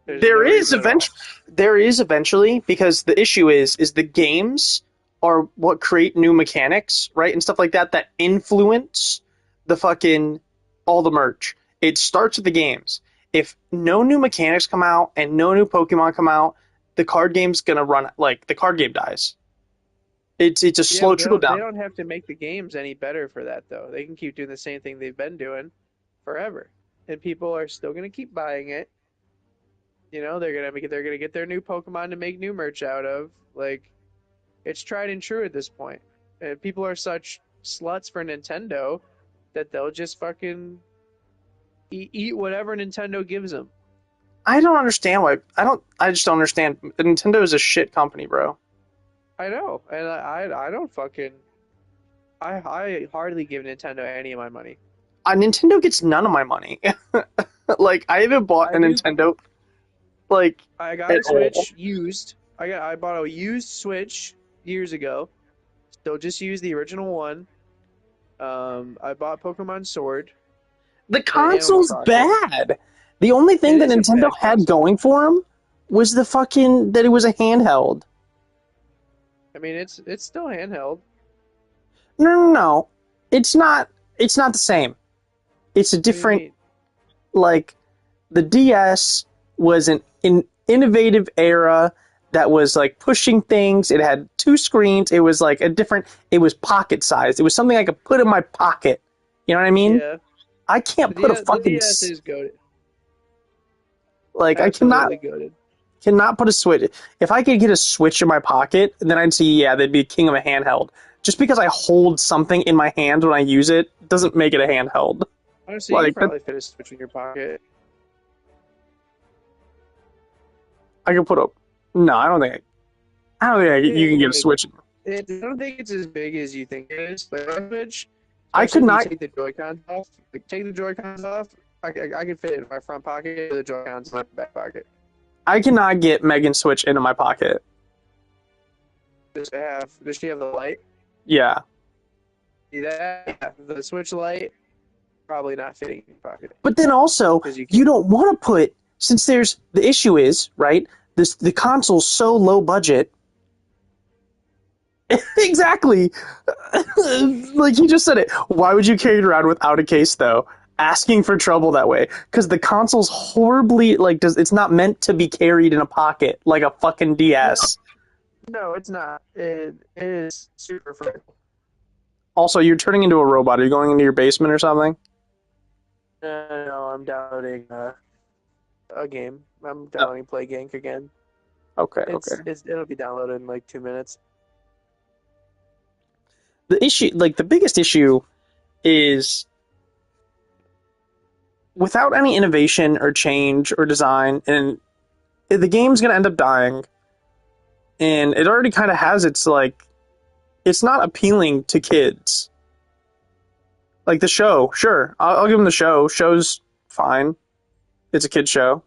There's no reason at all. There is eventually because the issue is the games are what create new mechanics, right? And stuff like that influence the fucking all the merch. It starts with the games. If no new mechanics come out and no new Pokemon come out, the card game's gonna run like the card game dies. It's a slow But trickle they down. don't have to make the games any better for that though. They can keep doing the same thing they've been doing forever. and people are still gonna keep buying it. You know, they're gonna get their new Pokemon to make new merch out of. Like, it's tried and true at this point. And people are such sluts for Nintendo that they'll just fucking eat whatever Nintendo gives them. I don't understand why. I just don't understand. Nintendo is a shit company, bro. I know, and I don't fucking. I hardly give Nintendo any of my money. Nintendo gets none of my money. Like, I haven't bought I a do. Nintendo, like, I got at a all. Switch used. I bought a used Switch years ago. Still just use the original one. I bought Pokemon Sword The and Animal console's Crossing. bad. The only thing It that is a Nintendo bad had console. going for him was the fucking that it was a handheld. I mean, it's still handheld. No. It's not. It's not the same. It's a What do you different. mean? Like, the DS was an innovative era that was like pushing things. It had two screens. It was like a different. It was pocket sized. It was something I could put in my pocket. You know what I mean? Yeah, I can't put a the fucking DS is goated. like I Absolutely goated. cannot put a Switch. If I could get a Switch in my pocket, then I'd see, yeah, they'd be king of a handheld. Just because I hold something in my hand when I use it doesn't make it a handheld. Honestly, you could Like, probably fit a Switch in your pocket. I could put a. No, I don't think. You can get a Switch. I don't think it's as big as you think it is. Like a Switch, I could especially not. if you take the Joy-Cons off. Like, take the Joy-Cons off. I can fit it in my front pocket, the Joy-Cons in my back pocket. I cannot get Megan's Switch into my pocket. Does she have the light? Yeah, See that? Yeah, the Switch Lite probably not fitting in your pocket but then also because you you can't. don't want to put, since there's the issue is right. The console's so low budget. Exactly. Like you just said it. Why would you carry it around without a case though? Asking for trouble that way, because the console's horribly like does. It's not meant to be carried in a pocket like a fucking DS. No, it's not. It is super fragile. Also, you're turning into a robot. Are you going into your basement or something? No, I'm downloading a game. I'm Oh, downloading Play Gank again. okay, okay. It'll be downloaded in like 2 minutes. The issue, like the biggest issue, is without any innovation or change or design, and the game's gonna end up dying. And it already kind of has its like, it's not appealing to kids. Like the show, sure, I'll give them the show. Show's fine. It's a kid show.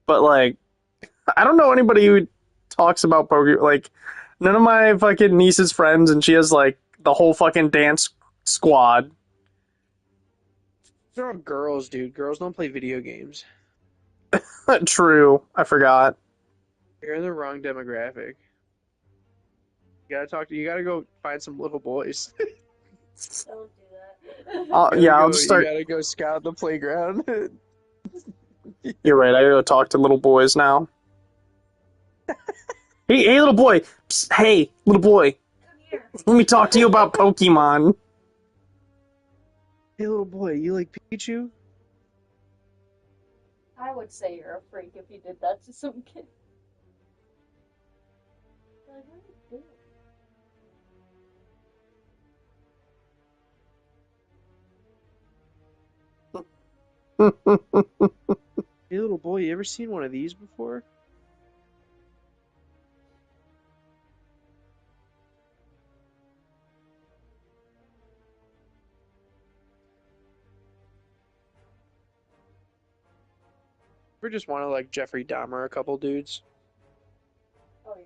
But like, I don't know anybody who talks about Pokemon. Like, none of my fucking niece's friends, and she has like the whole fucking dance squad. They're all girls, dude. Girls don't play video games. True, I forgot. You're in the wrong demographic. You gotta go find some little boys. Don't do that. Yeah, I'll just You start. gotta go scout the playground. You're right. I gotta talk to little boys now. Hey, little boy. Psst, hey, little boy. Come here. Let me talk to you about Pokemon. Hey, little boy, you like Pikachu? I would say you're a freak if you did that to some kid. Like, what are you Hey, little boy, you ever seen one of these before? Ever just want to like Jeffrey Dahmer a couple dudes? Oh yeah.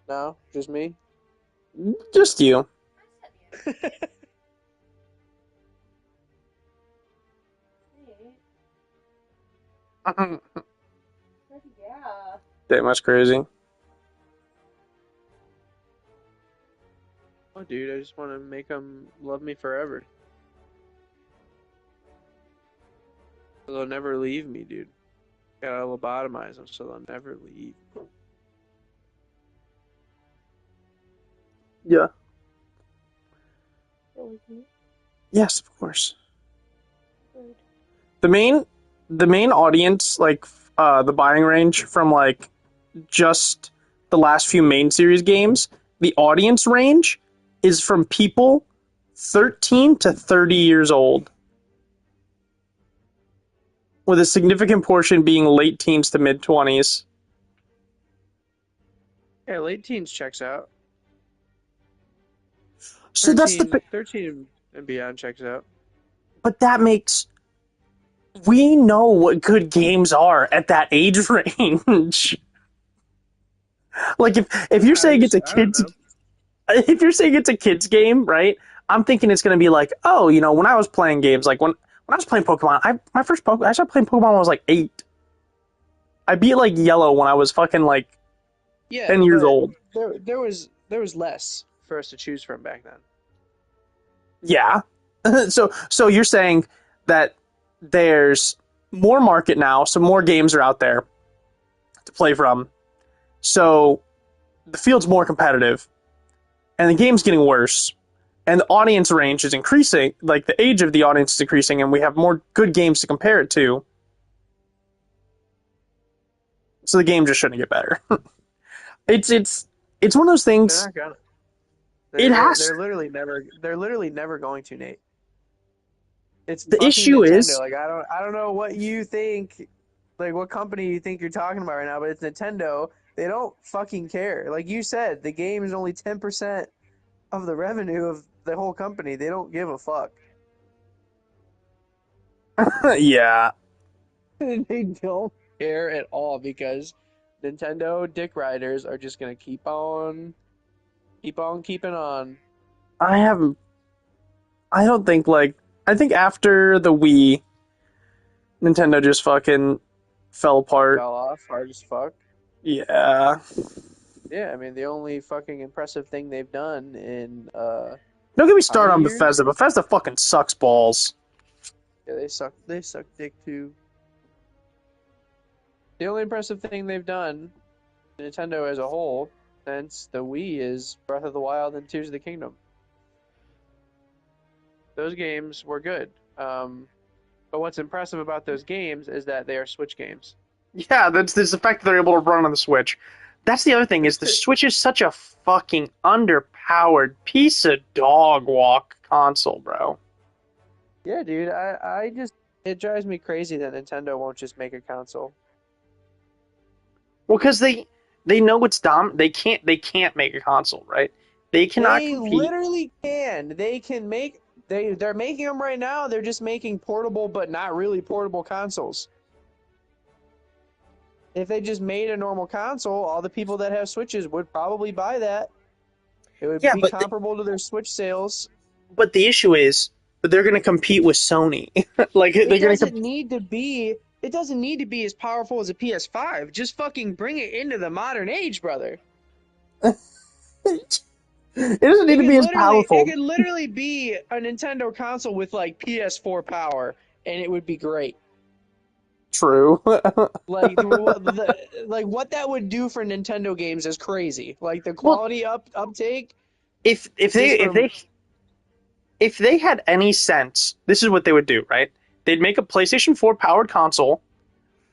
No, just me. Just you. I said yeah. Hey, said yeah. That much crazy. Oh, dude, I just want to make them love me forever. So they'll never leave me, dude. Gotta lobotomize them so they'll never leave. Yeah. It was me. Yes, of course. Rude. The main audience, like the buying range from like just the last few main series games, the audience range is from people 13 to 30 years old, with a significant portion being late teens to mid 20s. Yeah, late teens checks out. So that's 13 and beyond checks out. but that makes we know what good games are at that age range. Like if you're saying it's a I don't kids know. if you're saying it's a kids game, right? I'm thinking it's going to be like, oh, when I was playing games, like when I was playing Pokemon, I started playing Pokemon when I was like 8. I beat like Yellow when I was fucking like Yeah, 10 years but old. there was less for us to choose from back then. Yeah. So you're saying that there's more market now, so more games are out there to play from. So the field's more competitive, and the game's getting worse, and the audience range is increasing. Like the age of the audience is increasing, and we have more good games to compare it to. So the game just shouldn't get better. It's one of those They're things. not gonna. It has. They're literally never going to, Nate. It's The fucking issue Nintendo. is, Like I don't know what you think, like what company you think you're talking about right now, but it's Nintendo. They don't fucking care. Like you said, the game is only 10% of the revenue of the whole company. They don't give a fuck. yeah, They don't care at all because Nintendo dick riders are just gonna keep on keeping on. I haven't. I don't think like. I think after the Wii, Nintendo just fucking fell apart. Fell off hard as fuck. Yeah. Yeah, I mean the only fucking impressive thing they've done in Don't get me how started many on years? Bethesda. Bethesda fucking sucks balls. Yeah, they suck dick too. The only impressive thing they've done, Nintendo as a whole, since the Wii is Breath of the Wild and Tears of the Kingdom. Those games were good. But what's impressive about those games is that they are Switch games. Yeah, that's this the fact that they're able to run on the Switch. That's the other thing is the Switch is such a fucking underpowered piece of dog walk console, bro. Yeah, dude, I just it drives me crazy that Nintendo won't just make a console. Well, because they know it's dumb. They can't make a console, right? They cannot They compete. literally can. They can make they're making them right now. They're just making portable but not really portable consoles. If they just made a normal console, all the people that have Switches would probably buy that. It would Yeah, be comparable to their Switch sales. but the issue is that they're going to compete with Sony. Like they're It going to doesn't need to be it doesn't need to be as powerful as a PS5. Just fucking bring it into the modern age, brother. It doesn't need to be as It powerful. could literally be a Nintendo console with like PS4 power and it would be great. True. Like like what that would do for Nintendo games is crazy. Like the Well, quality uptake if they just if from they if they had any sense, this is what they would do, right? They'd make a PlayStation 4 powered console,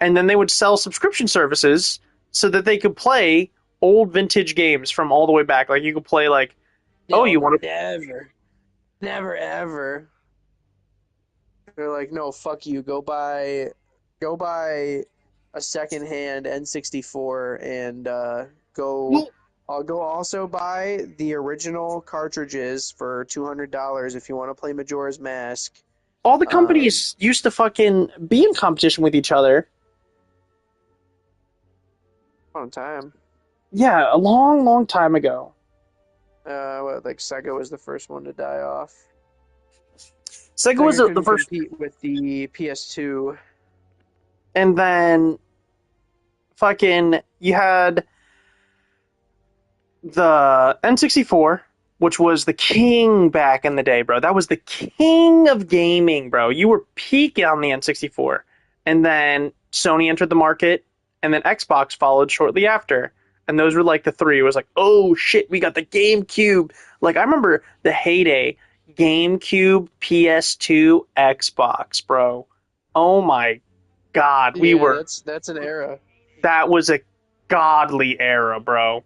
and then they would sell subscription services so that they could play old vintage games from all the way back. Like you could play like, oh, they'll you want to never ever. They're like, no, fuck you. Go buy a secondhand N64 and go. well, I'll go also buy the original cartridges for $200 if you want to play Majora's Mask. all the Um, companies used to fucking be in competition with each other. on time. Yeah, a long, long time ago. Like Sega was the first one to die off. Sega was Sega the couldn't first, compete with the PS2. and then fucking you had the N64, which was the king back in the day, bro. That was the king of gaming, bro. You were peaking on the N64. And then Sony entered the market, and then Xbox followed shortly after. And those were like the three. It was like, oh shit, we got the GameCube. Like I remember the heyday GameCube, PS2, Xbox, bro. Oh my god, we Yeah, were that's an era. that was a godly era, bro.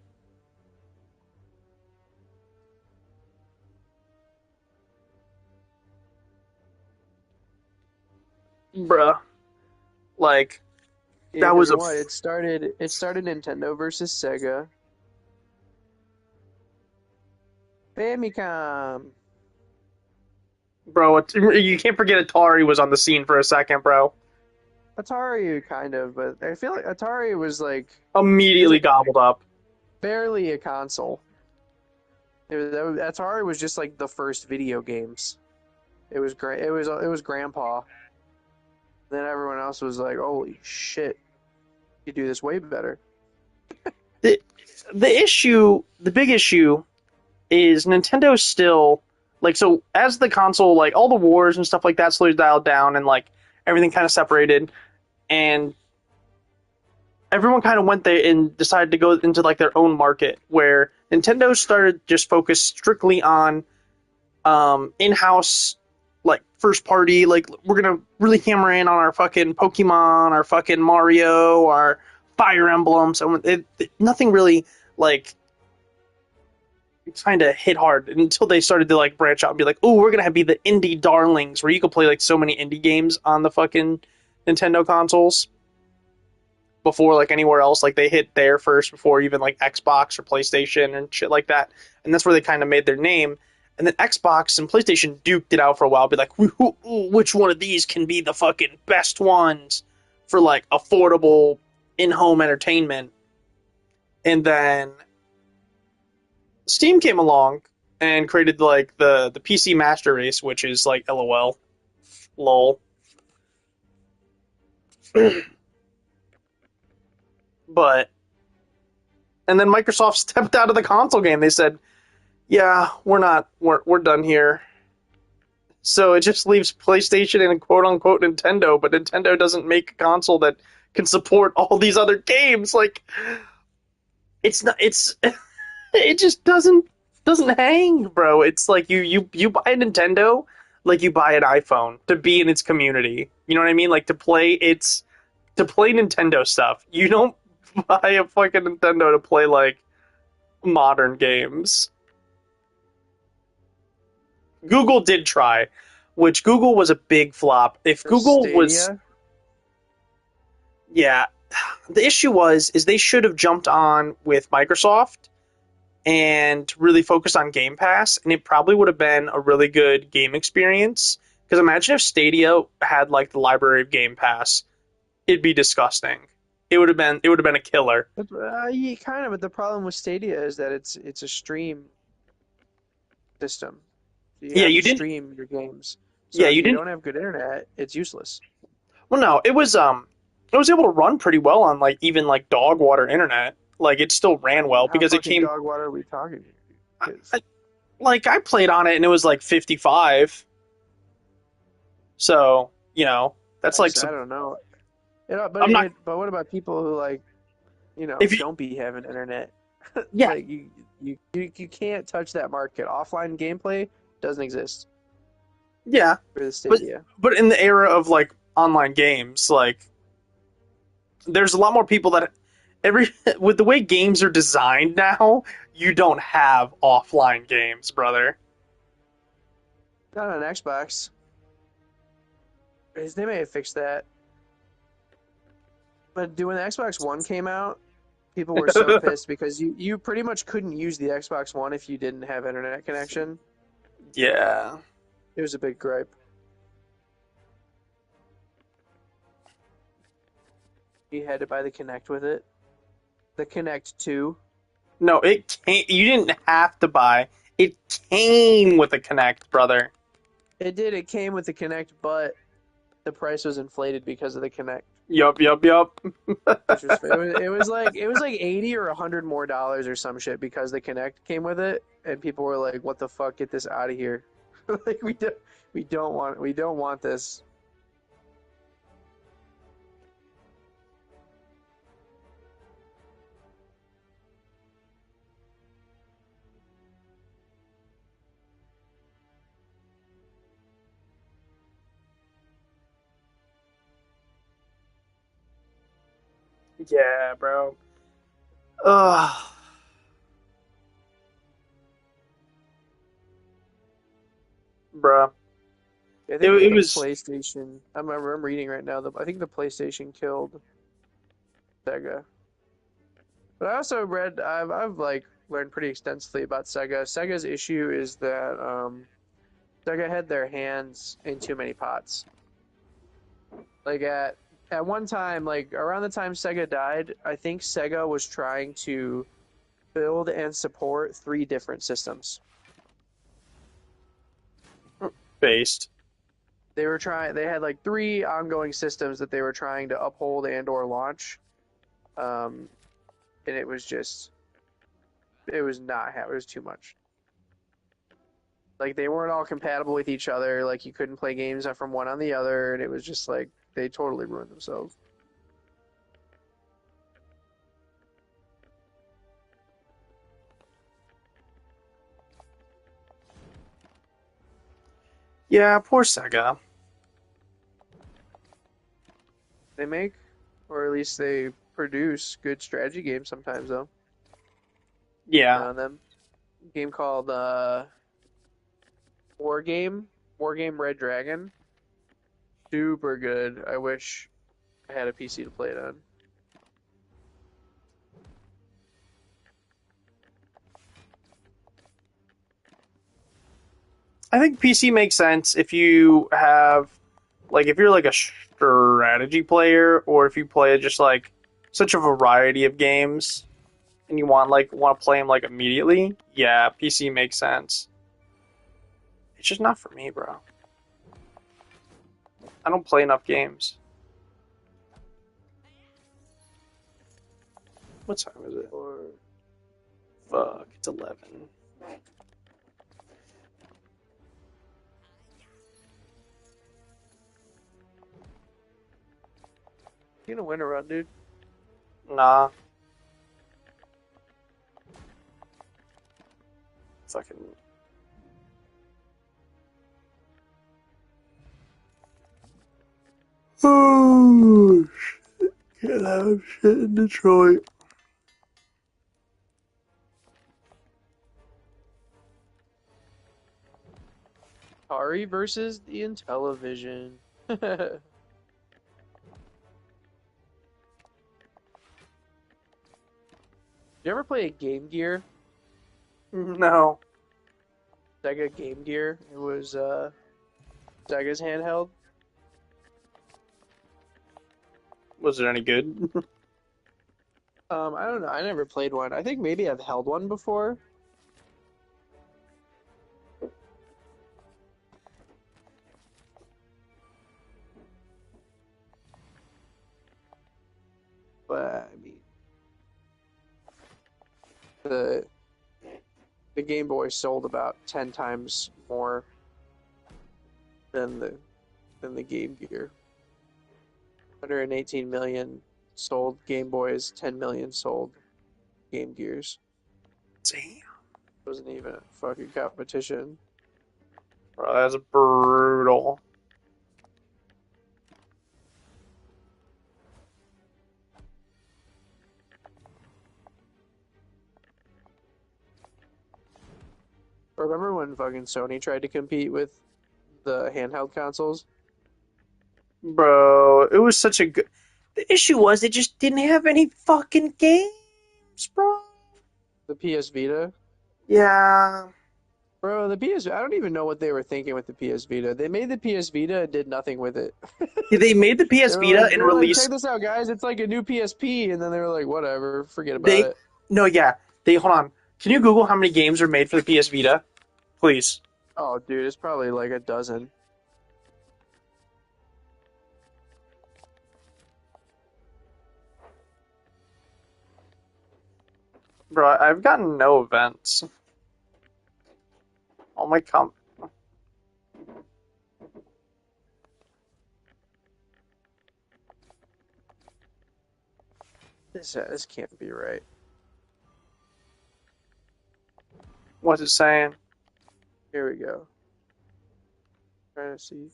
Bruh. Like Yeah, that was because a what it started Nintendo versus Sega. Famicom. bro. You can't forget Atari was on the scene for a second, bro. Atari kind of, but I feel like Atari was like it was Immediately like gobbled up. barely a console. Atari was just like the first video games. It was great. It was Grandpa. Then everyone else was like, "Holy shit, you do this way better." The the big issue is Nintendo still like so as the console like all the wars and stuff like that slowly dialed down and like everything kind of separated and everyone kind of went there and decided to go into like their own market where Nintendo started just focus strictly on in-house like first party like we're gonna really hammer in on our fucking Pokemon, our fucking Mario, our Fire Emblem. So nothing really like kind of hit hard until they started to like branch out and be like, oh, we're gonna be the indie darlings where you could play like so many indie games on the fucking Nintendo consoles before like anywhere else. Like they hit there first before even like Xbox or PlayStation and shit like that. And that's where they kind of made their name. And then Xbox and PlayStation duked it out for a while, be like, which one of these can be the fucking best ones for like affordable in-home entertainment? And then Steam came along and created like the PC Master Race, which is like LOL, lol. But and then Microsoft stepped out of the console game. They said, "Yeah, we're done here." So it just leaves PlayStation and quote unquote Nintendo, but Nintendo doesn't make a console that can support all these other games. Like it's not it's it just doesn't hang, bro. It's like you buy a Nintendo like you buy an iPhone to be in its community. You know what I mean? Like to play Nintendo stuff. You don't buy a fucking Nintendo to play like modern games. Google did try, which Google was a big flop. If For Google was Stadia, yeah, the issue was is they should have jumped on with Microsoft and really focused on Game Pass, and it probably would have been a really good game experience. Because imagine if Stadia had like the library of Game Pass, it'd be disgusting. It would have been a killer. but yeah, kind of. But the problem with Stadia is that it's a stream system. You Yeah, have you to didn't. stream your games. So Yeah, if you you didn't. don't have good internet, it's useless. Well, no, it was able to run pretty well on like even like dog water internet. Like it still ran well How because it fucking came dog water are we talking? I, like I played on it and it was like 55. So that's like I don't know. I'm not But what about people who like, if you don't be having internet? yeah Like you can't touch that market. Offline gameplay doesn't exist yeah for the but Stadia. but in the era of like online games like there's a lot more people that every with the way games are designed now you don't have offline games, brother. Not on Xbox. They may have fixed that. But when the Xbox One came out, people were so pissed because you pretty much couldn't use the Xbox One if you didn't have internet connection. Yeah. It was a big gripe. You had to buy the Kinect with it. The Kinect 2. No, it came. You didn't have to buy. It came with a Connect, brother. It did. It came with the Kinect, but the price was inflated because of the Kinect. Yup, yup, yup. It was like 80 or 100 more dollars or some shit because the Kinect came with it, and people were like, "What the fuck? Get this out of here!" Like we don't want this. Yeah, bro. Ugh. Bruh. I It, think it the was. PlayStation. I'm reading right now. I think the PlayStation killed Sega. But I also read. I've like learned pretty extensively about Sega. Sega's issue is that Sega had their hands in too many pots. Like at one time, like around the time Sega died, I think Sega was trying to build and support 3 different systems. Based. They had like 3 ongoing systems that they were trying to uphold and or launch. And it was just, it was not, it was too much. Like they weren't all compatible with each other. Like you couldn't play games from one on the other. And it was just like, they totally ruined themselves. Yeah, poor Sega. They make, or at least they produce good strategy games sometimes though. Yeah. Them game called War Game Red Dragon. Super good. I wish I had a PC to play it on. I think PC makes sense if you have, like, if you're like a strategy player, or if you play just like such a variety of games and you want to play them like immediately. Yeah, PC makes sense. It's just not for me, bro. I don't play enough games. What time is it? Or Fuck, it's 11. you gonna win a run, dude? Nah. Fucking. Oh, shit. Can't have shit in Detroit. Atari versus the Intellivision. You ever play a Game Gear? No. Sega Game Gear. It was Sega's handheld. Was it any good? I don't know. I never played one. I think maybe I've held one before. But I mean, the the Game Boy sold about 10 times more than the Game Gear. 118 million sold Game Boys, 10 million sold Game Gears. Damn. Wasn't even a fucking competition. Bro, that's brutal. Remember when fucking Sony tried to compete with the handheld consoles? Bro, it was such a good. The issue was it just didn't have any fucking games, bro. The PS Vita? Yeah. Bro, the PS I don't even know what they were thinking with the PS Vita. They made the PS Vita and did nothing with it. They made the PS Vita They and were like, check released. this out, guys. It's like a new PSP, and then they were like, whatever, forget about They. it. No, yeah. They. Hold on. Can you Google how many games are made for the PS Vita? Please. Oh, dude, it's probably like a dozen. Bro, I've gotten no events. All my This can't be right. What's it saying? Here we go. Trying to see.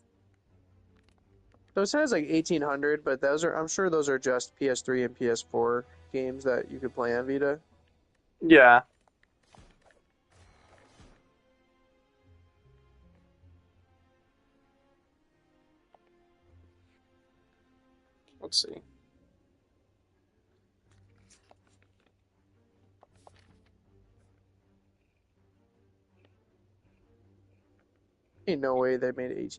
So it says like 1800, but those are I'm sure those are just PS3 and PS4 games that you could play on Vita. Yeah. Let's see. Ain't no way they made 18.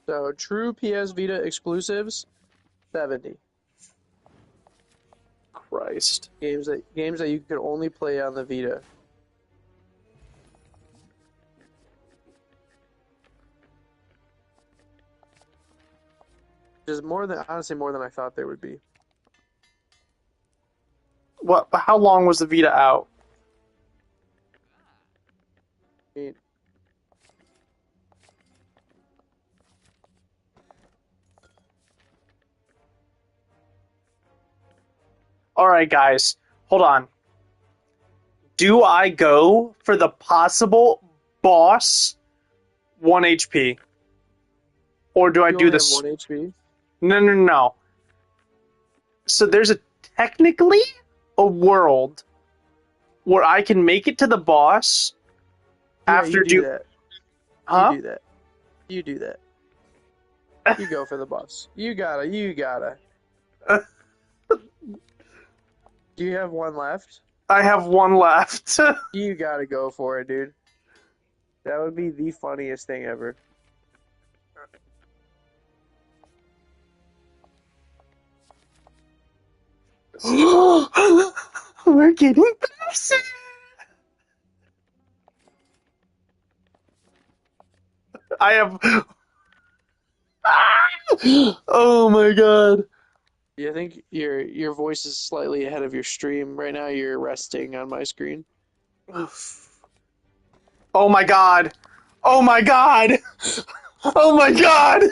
So true PS Vita exclusives, 70 Christ. games that you could only play on the Vita. Which is honestly more than I thought there would be. What? How long was the Vita out? I mean, All right, guys, hold on. Do I go for the possible boss 1 HP? Or do I you do only have this? 1 HP. No. So there's technically a world where I can make it to the boss Yeah, after you do that. Huh? You do that. You do that. You go for the boss. You gotta. Do you have one left? I have one left. You gotta go for it, dude. That would be the funniest thing ever. We're getting closer. I have. Oh my god. Yeah, I think your voice is slightly ahead of your stream. Right now you're resting on my screen. Oh my god. Oh my god. Oh my god.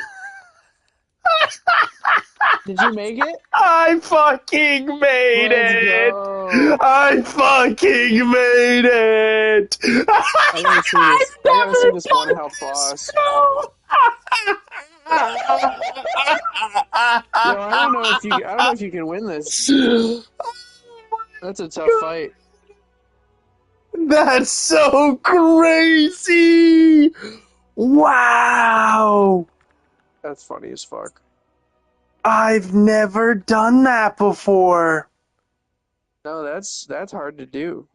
Did you make it? I fucking made Let's it. go. I fucking made it. I gotta see this one health boss. Yo, I don't know if you can win this. That's a tough fight. That's so crazy! Wow! That's funny as fuck. I've never done that before. No, that's hard to do.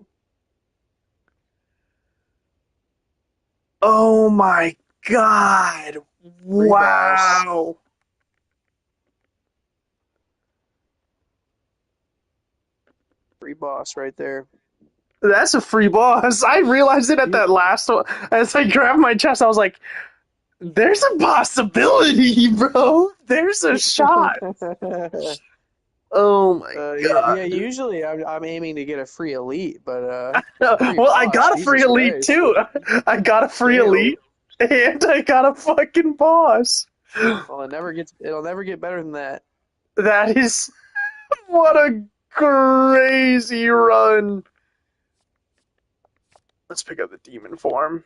Oh my god! Free boss. Wow! Free boss right there. That's a free boss. I realized it at that last one. As I grabbed my chest, I was like, there's a possibility, bro. There's a shot. Oh my god. Yeah, usually I'm aiming to get a free elite, but free Well, I boss, got a free Jesus elite Christ. too. I got a free Damn. elite and I got a fucking boss. Well, it'll never get better than that. That is what a crazy run. Let's pick up the demon form.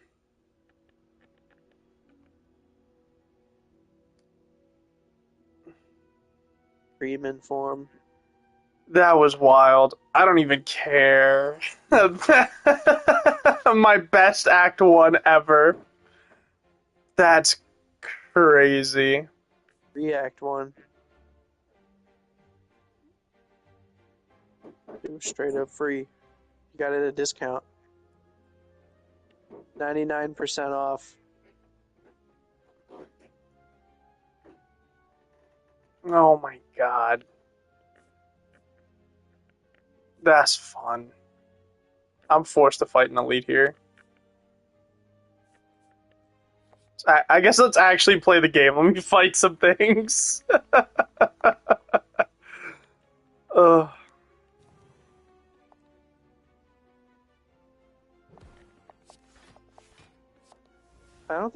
Freeman form. That was wild. I don't even care. My best Act 1 ever. That's crazy. React one. It was straight up free. You got it at a discount. 99% off. Oh my god. That's fun. I'm forced to fight an elite here. I guess let's actually play the game. Let me fight some things.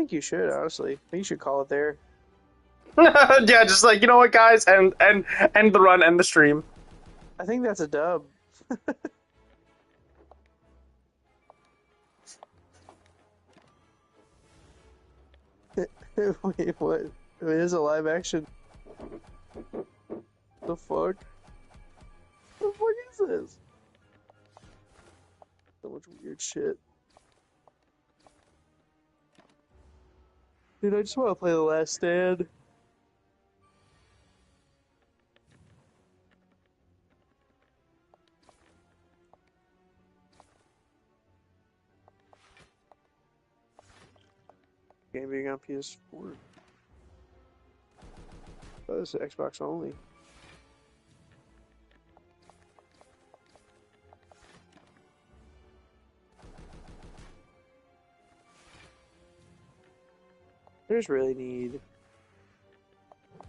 think you should, honestly. I think you should call it there. Yeah, just like, you know what, guys, and the run and the stream. I think that's a dub. Wait, what? It is a live action. The fuck? The fuck is this? So much weird shit. Dude, I just want to play The Last Stand. Game being on PS4. Oh, this is Xbox only. I just really need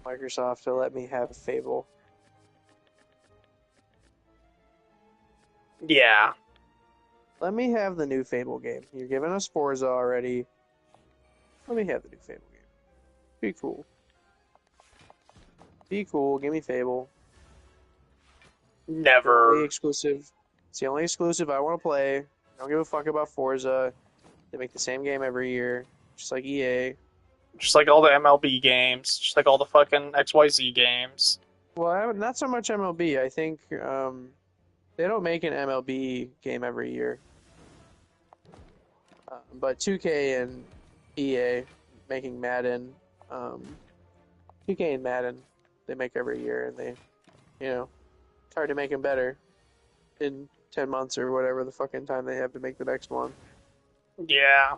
Microsoft to let me have Fable. Yeah. Let me have the new Fable game. You're giving us Forza already. Let me have the new Fable game. Be cool. Be cool. Give me Fable. Never. Only exclusive. It's the only exclusive I want to play. I don't give a fuck about Forza. They make the same game every year, just like EA. Just like all the MLB games, just like all the fucking XYZ games. Well, not so much MLB. I think they don't make an MLB game every year. But 2K and EA making Madden, 2K and Madden, they make every year, and they, it's hard to make them better in 10 months or whatever the fucking time they have to make the next one. Yeah.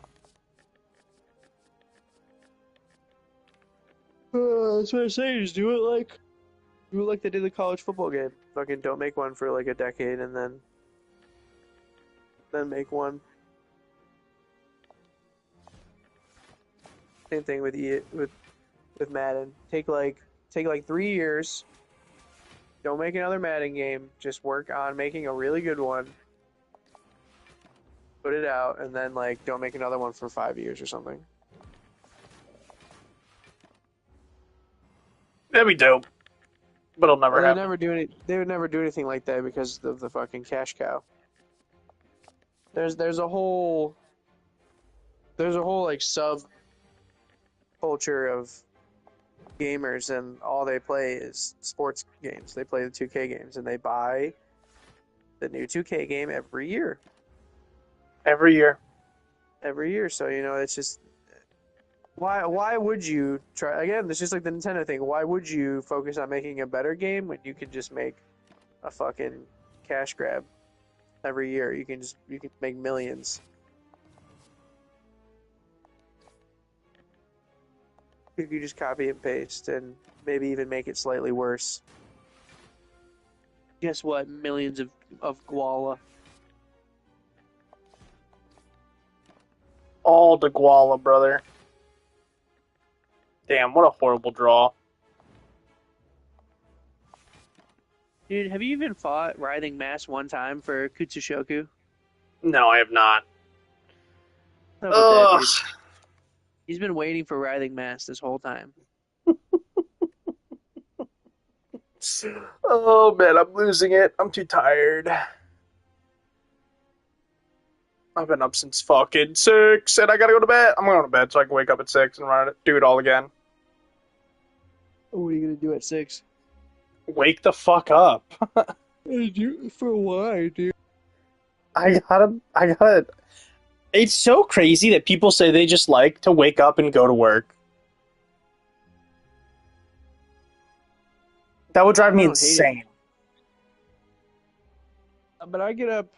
That's what I say. Just do it like they did the college football game. Fucking don't make one for like a decade and then make one. Same thing with with Madden. Take like 3 years. Don't make another Madden game. Just work on making a really good one. Put it out, and then like don't make another one for 5 years or something. That'd be dope. But it'll never They would happen. never do any. They would never do anything like that because of the fucking cash cow. There's a whole like sub culture of gamers, and all they play is sports games. They play the 2K games, and they buy the new 2K game every year. Every year. Every year, so it's just why would you try again? It's just like the Nintendo thing. Why would you focus on making a better game when you could just make a fucking cash grab every year? You can make millions. You could just copy and paste and maybe even make it slightly worse. Guess what? Millions of guala. All the Guala, brother. Damn, what a horrible draw. Dude, have you even fought Writhing Mass one time for Kutsushoku? No, I have not. How about that, Ugh. dude? He's been waiting for Writhing Mass this whole time. Oh, man, I'm losing it. I'm too tired. I've been up since fucking 6, and I gotta go to bed. I'm going to bed so I can wake up at 6 and do it all again. What are you gonna do at 6? Wake the fuck up. For why, dude? I gotta. It's so crazy that people say they just like to wake up and go to work. That would drive me I don't hate it. insane. But I get up.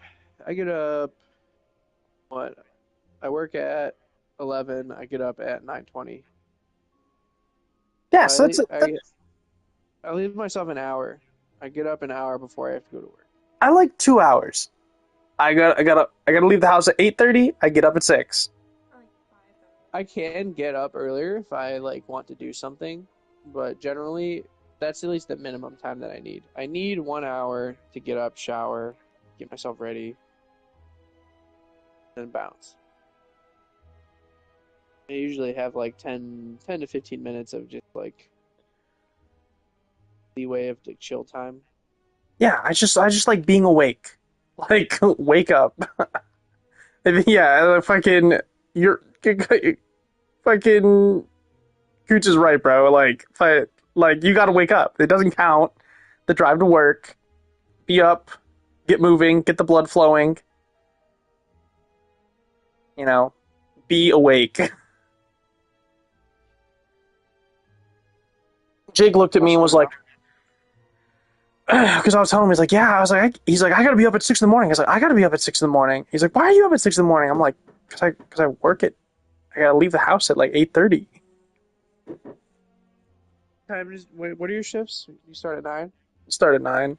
What? I work at 11. I get up at 9:20. Yeah, so that's I leave myself an hour. I get up an hour before I have to go to work. I like 2 hours. I gotta leave the house at 8:30. I get up at 6. I can get up earlier if I want to do something, but generally that's at least the minimum time that I need. I need 1 hour to get up, shower, get myself ready, then bounce. I usually have like 10 to 15 minutes of just like leeway of like chill time. Yeah, I just like being awake. Like, wake up. Yeah, fucking, you're, fucking, Cooch is right, bro. Like, you gotta wake up. It doesn't count. The drive to work, be up, get moving, get the blood flowing, you know, be awake. Jake looked at me and was like, because I was telling him, he's like, yeah, he's like, I gotta be up at 6 in the morning. I was like, I gotta be up at 6 in the morning. He's like, why are you up at 6 in the morning? I'm like, because I work at, I gotta leave the house at like 8:30. Time is, what are your shifts? You start at 9? Start at 9.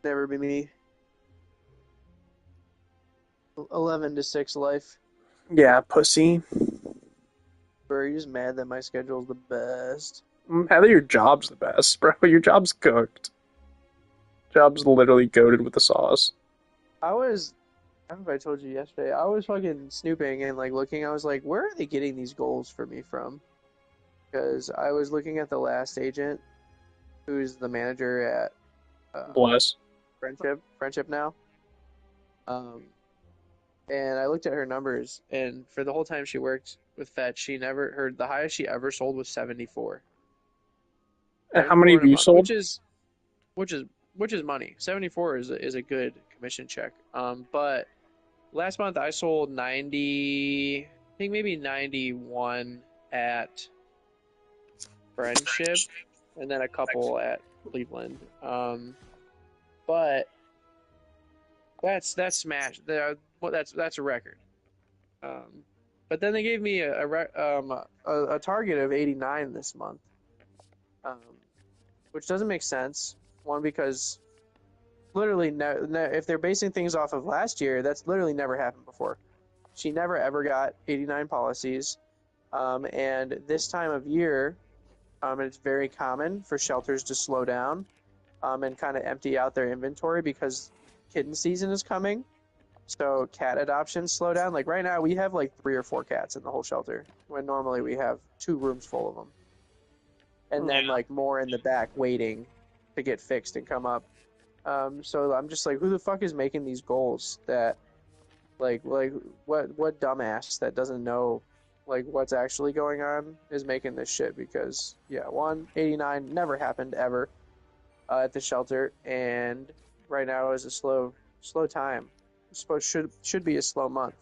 Never be me. 11 to 6 life. Yeah, pussy. Bro, you're just mad that my schedule's the best. Heather, your job's the best, bro. Your job's cooked. Job's literally goated with the sauce. I don't know if I told you yesterday, I was fucking snooping and like looking, I was like, where are they getting these goals for me from? Because I was looking at the last agent, who's the manager at Bless. Friendship now. And I looked at her numbers, and for the whole time she worked with Fetch, the highest she ever sold was 74. And how many have you sold? Which is money. 74 is a good commission check. But last month I sold 90, I think maybe 91 at Friendship, and then a couple at Cleveland. But that's smash. That's a record. But then they gave me a target of 89 this month, which doesn't make sense. One, because literally, if they're basing things off of last year, that's literally never happened before. She never ever got 89 policies, and this time of year, it's very common for shelters to slow down, and kind of empty out their inventory because kitten season is coming. So cat adoptions slow down. Like right now, we have like 3 or 4 cats in the whole shelter, when normally we have 2 rooms full of them, and then like more in the back waiting to get fixed and come up. So I'm just like, who the fuck is making these goals? That like what dumbass that doesn't know like what's actually going on is making this shit? Because 89 never happened ever at the shelter, and right now is a slow time. Should be a slow month.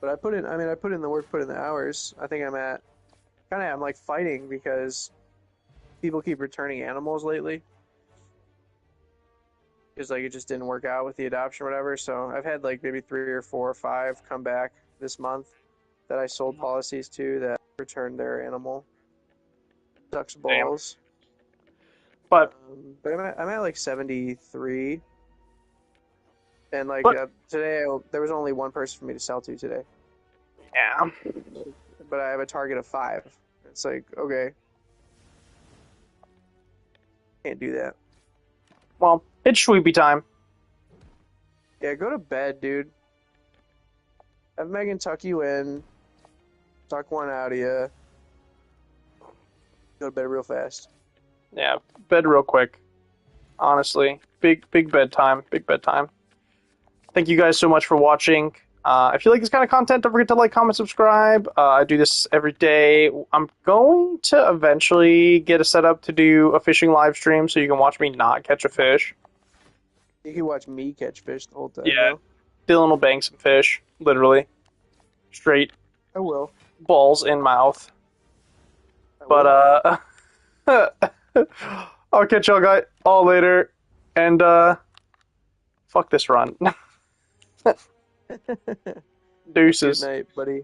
But I put in the work, put in the hours. I think I'm like fighting because people keep returning animals lately. Because like it just didn't work out with the adoption or whatever. So I've had like maybe 3 or 4 or 5 come back this month that I sold policies to that returned their animal. Sucks balls. But I'm at like 73. And like today, there was only one person for me to sell to today. yeah, But I have a target of 5. It's like, okay, can't do that. well, it's sweepy time. Yeah, go to bed, dude. Have Megan tuck you in, tuck one out of you. Go to bed real fast. Yeah, bed real quick. Honestly, big bedtime. Big bedtime. Thank you guys so much for watching. If you like this kind of content, don't forget to like, comment, subscribe. I do this every day. I'm going to eventually get a setup to do a fishing live stream so you can watch me not catch a fish. You can watch me catch fish the whole time. Yeah. Dylan will bang some fish, literally. Straight I will. balls in mouth. I will. But, I'll catch y'all guys all later. And, fuck this run. Deuces. Good night, buddy.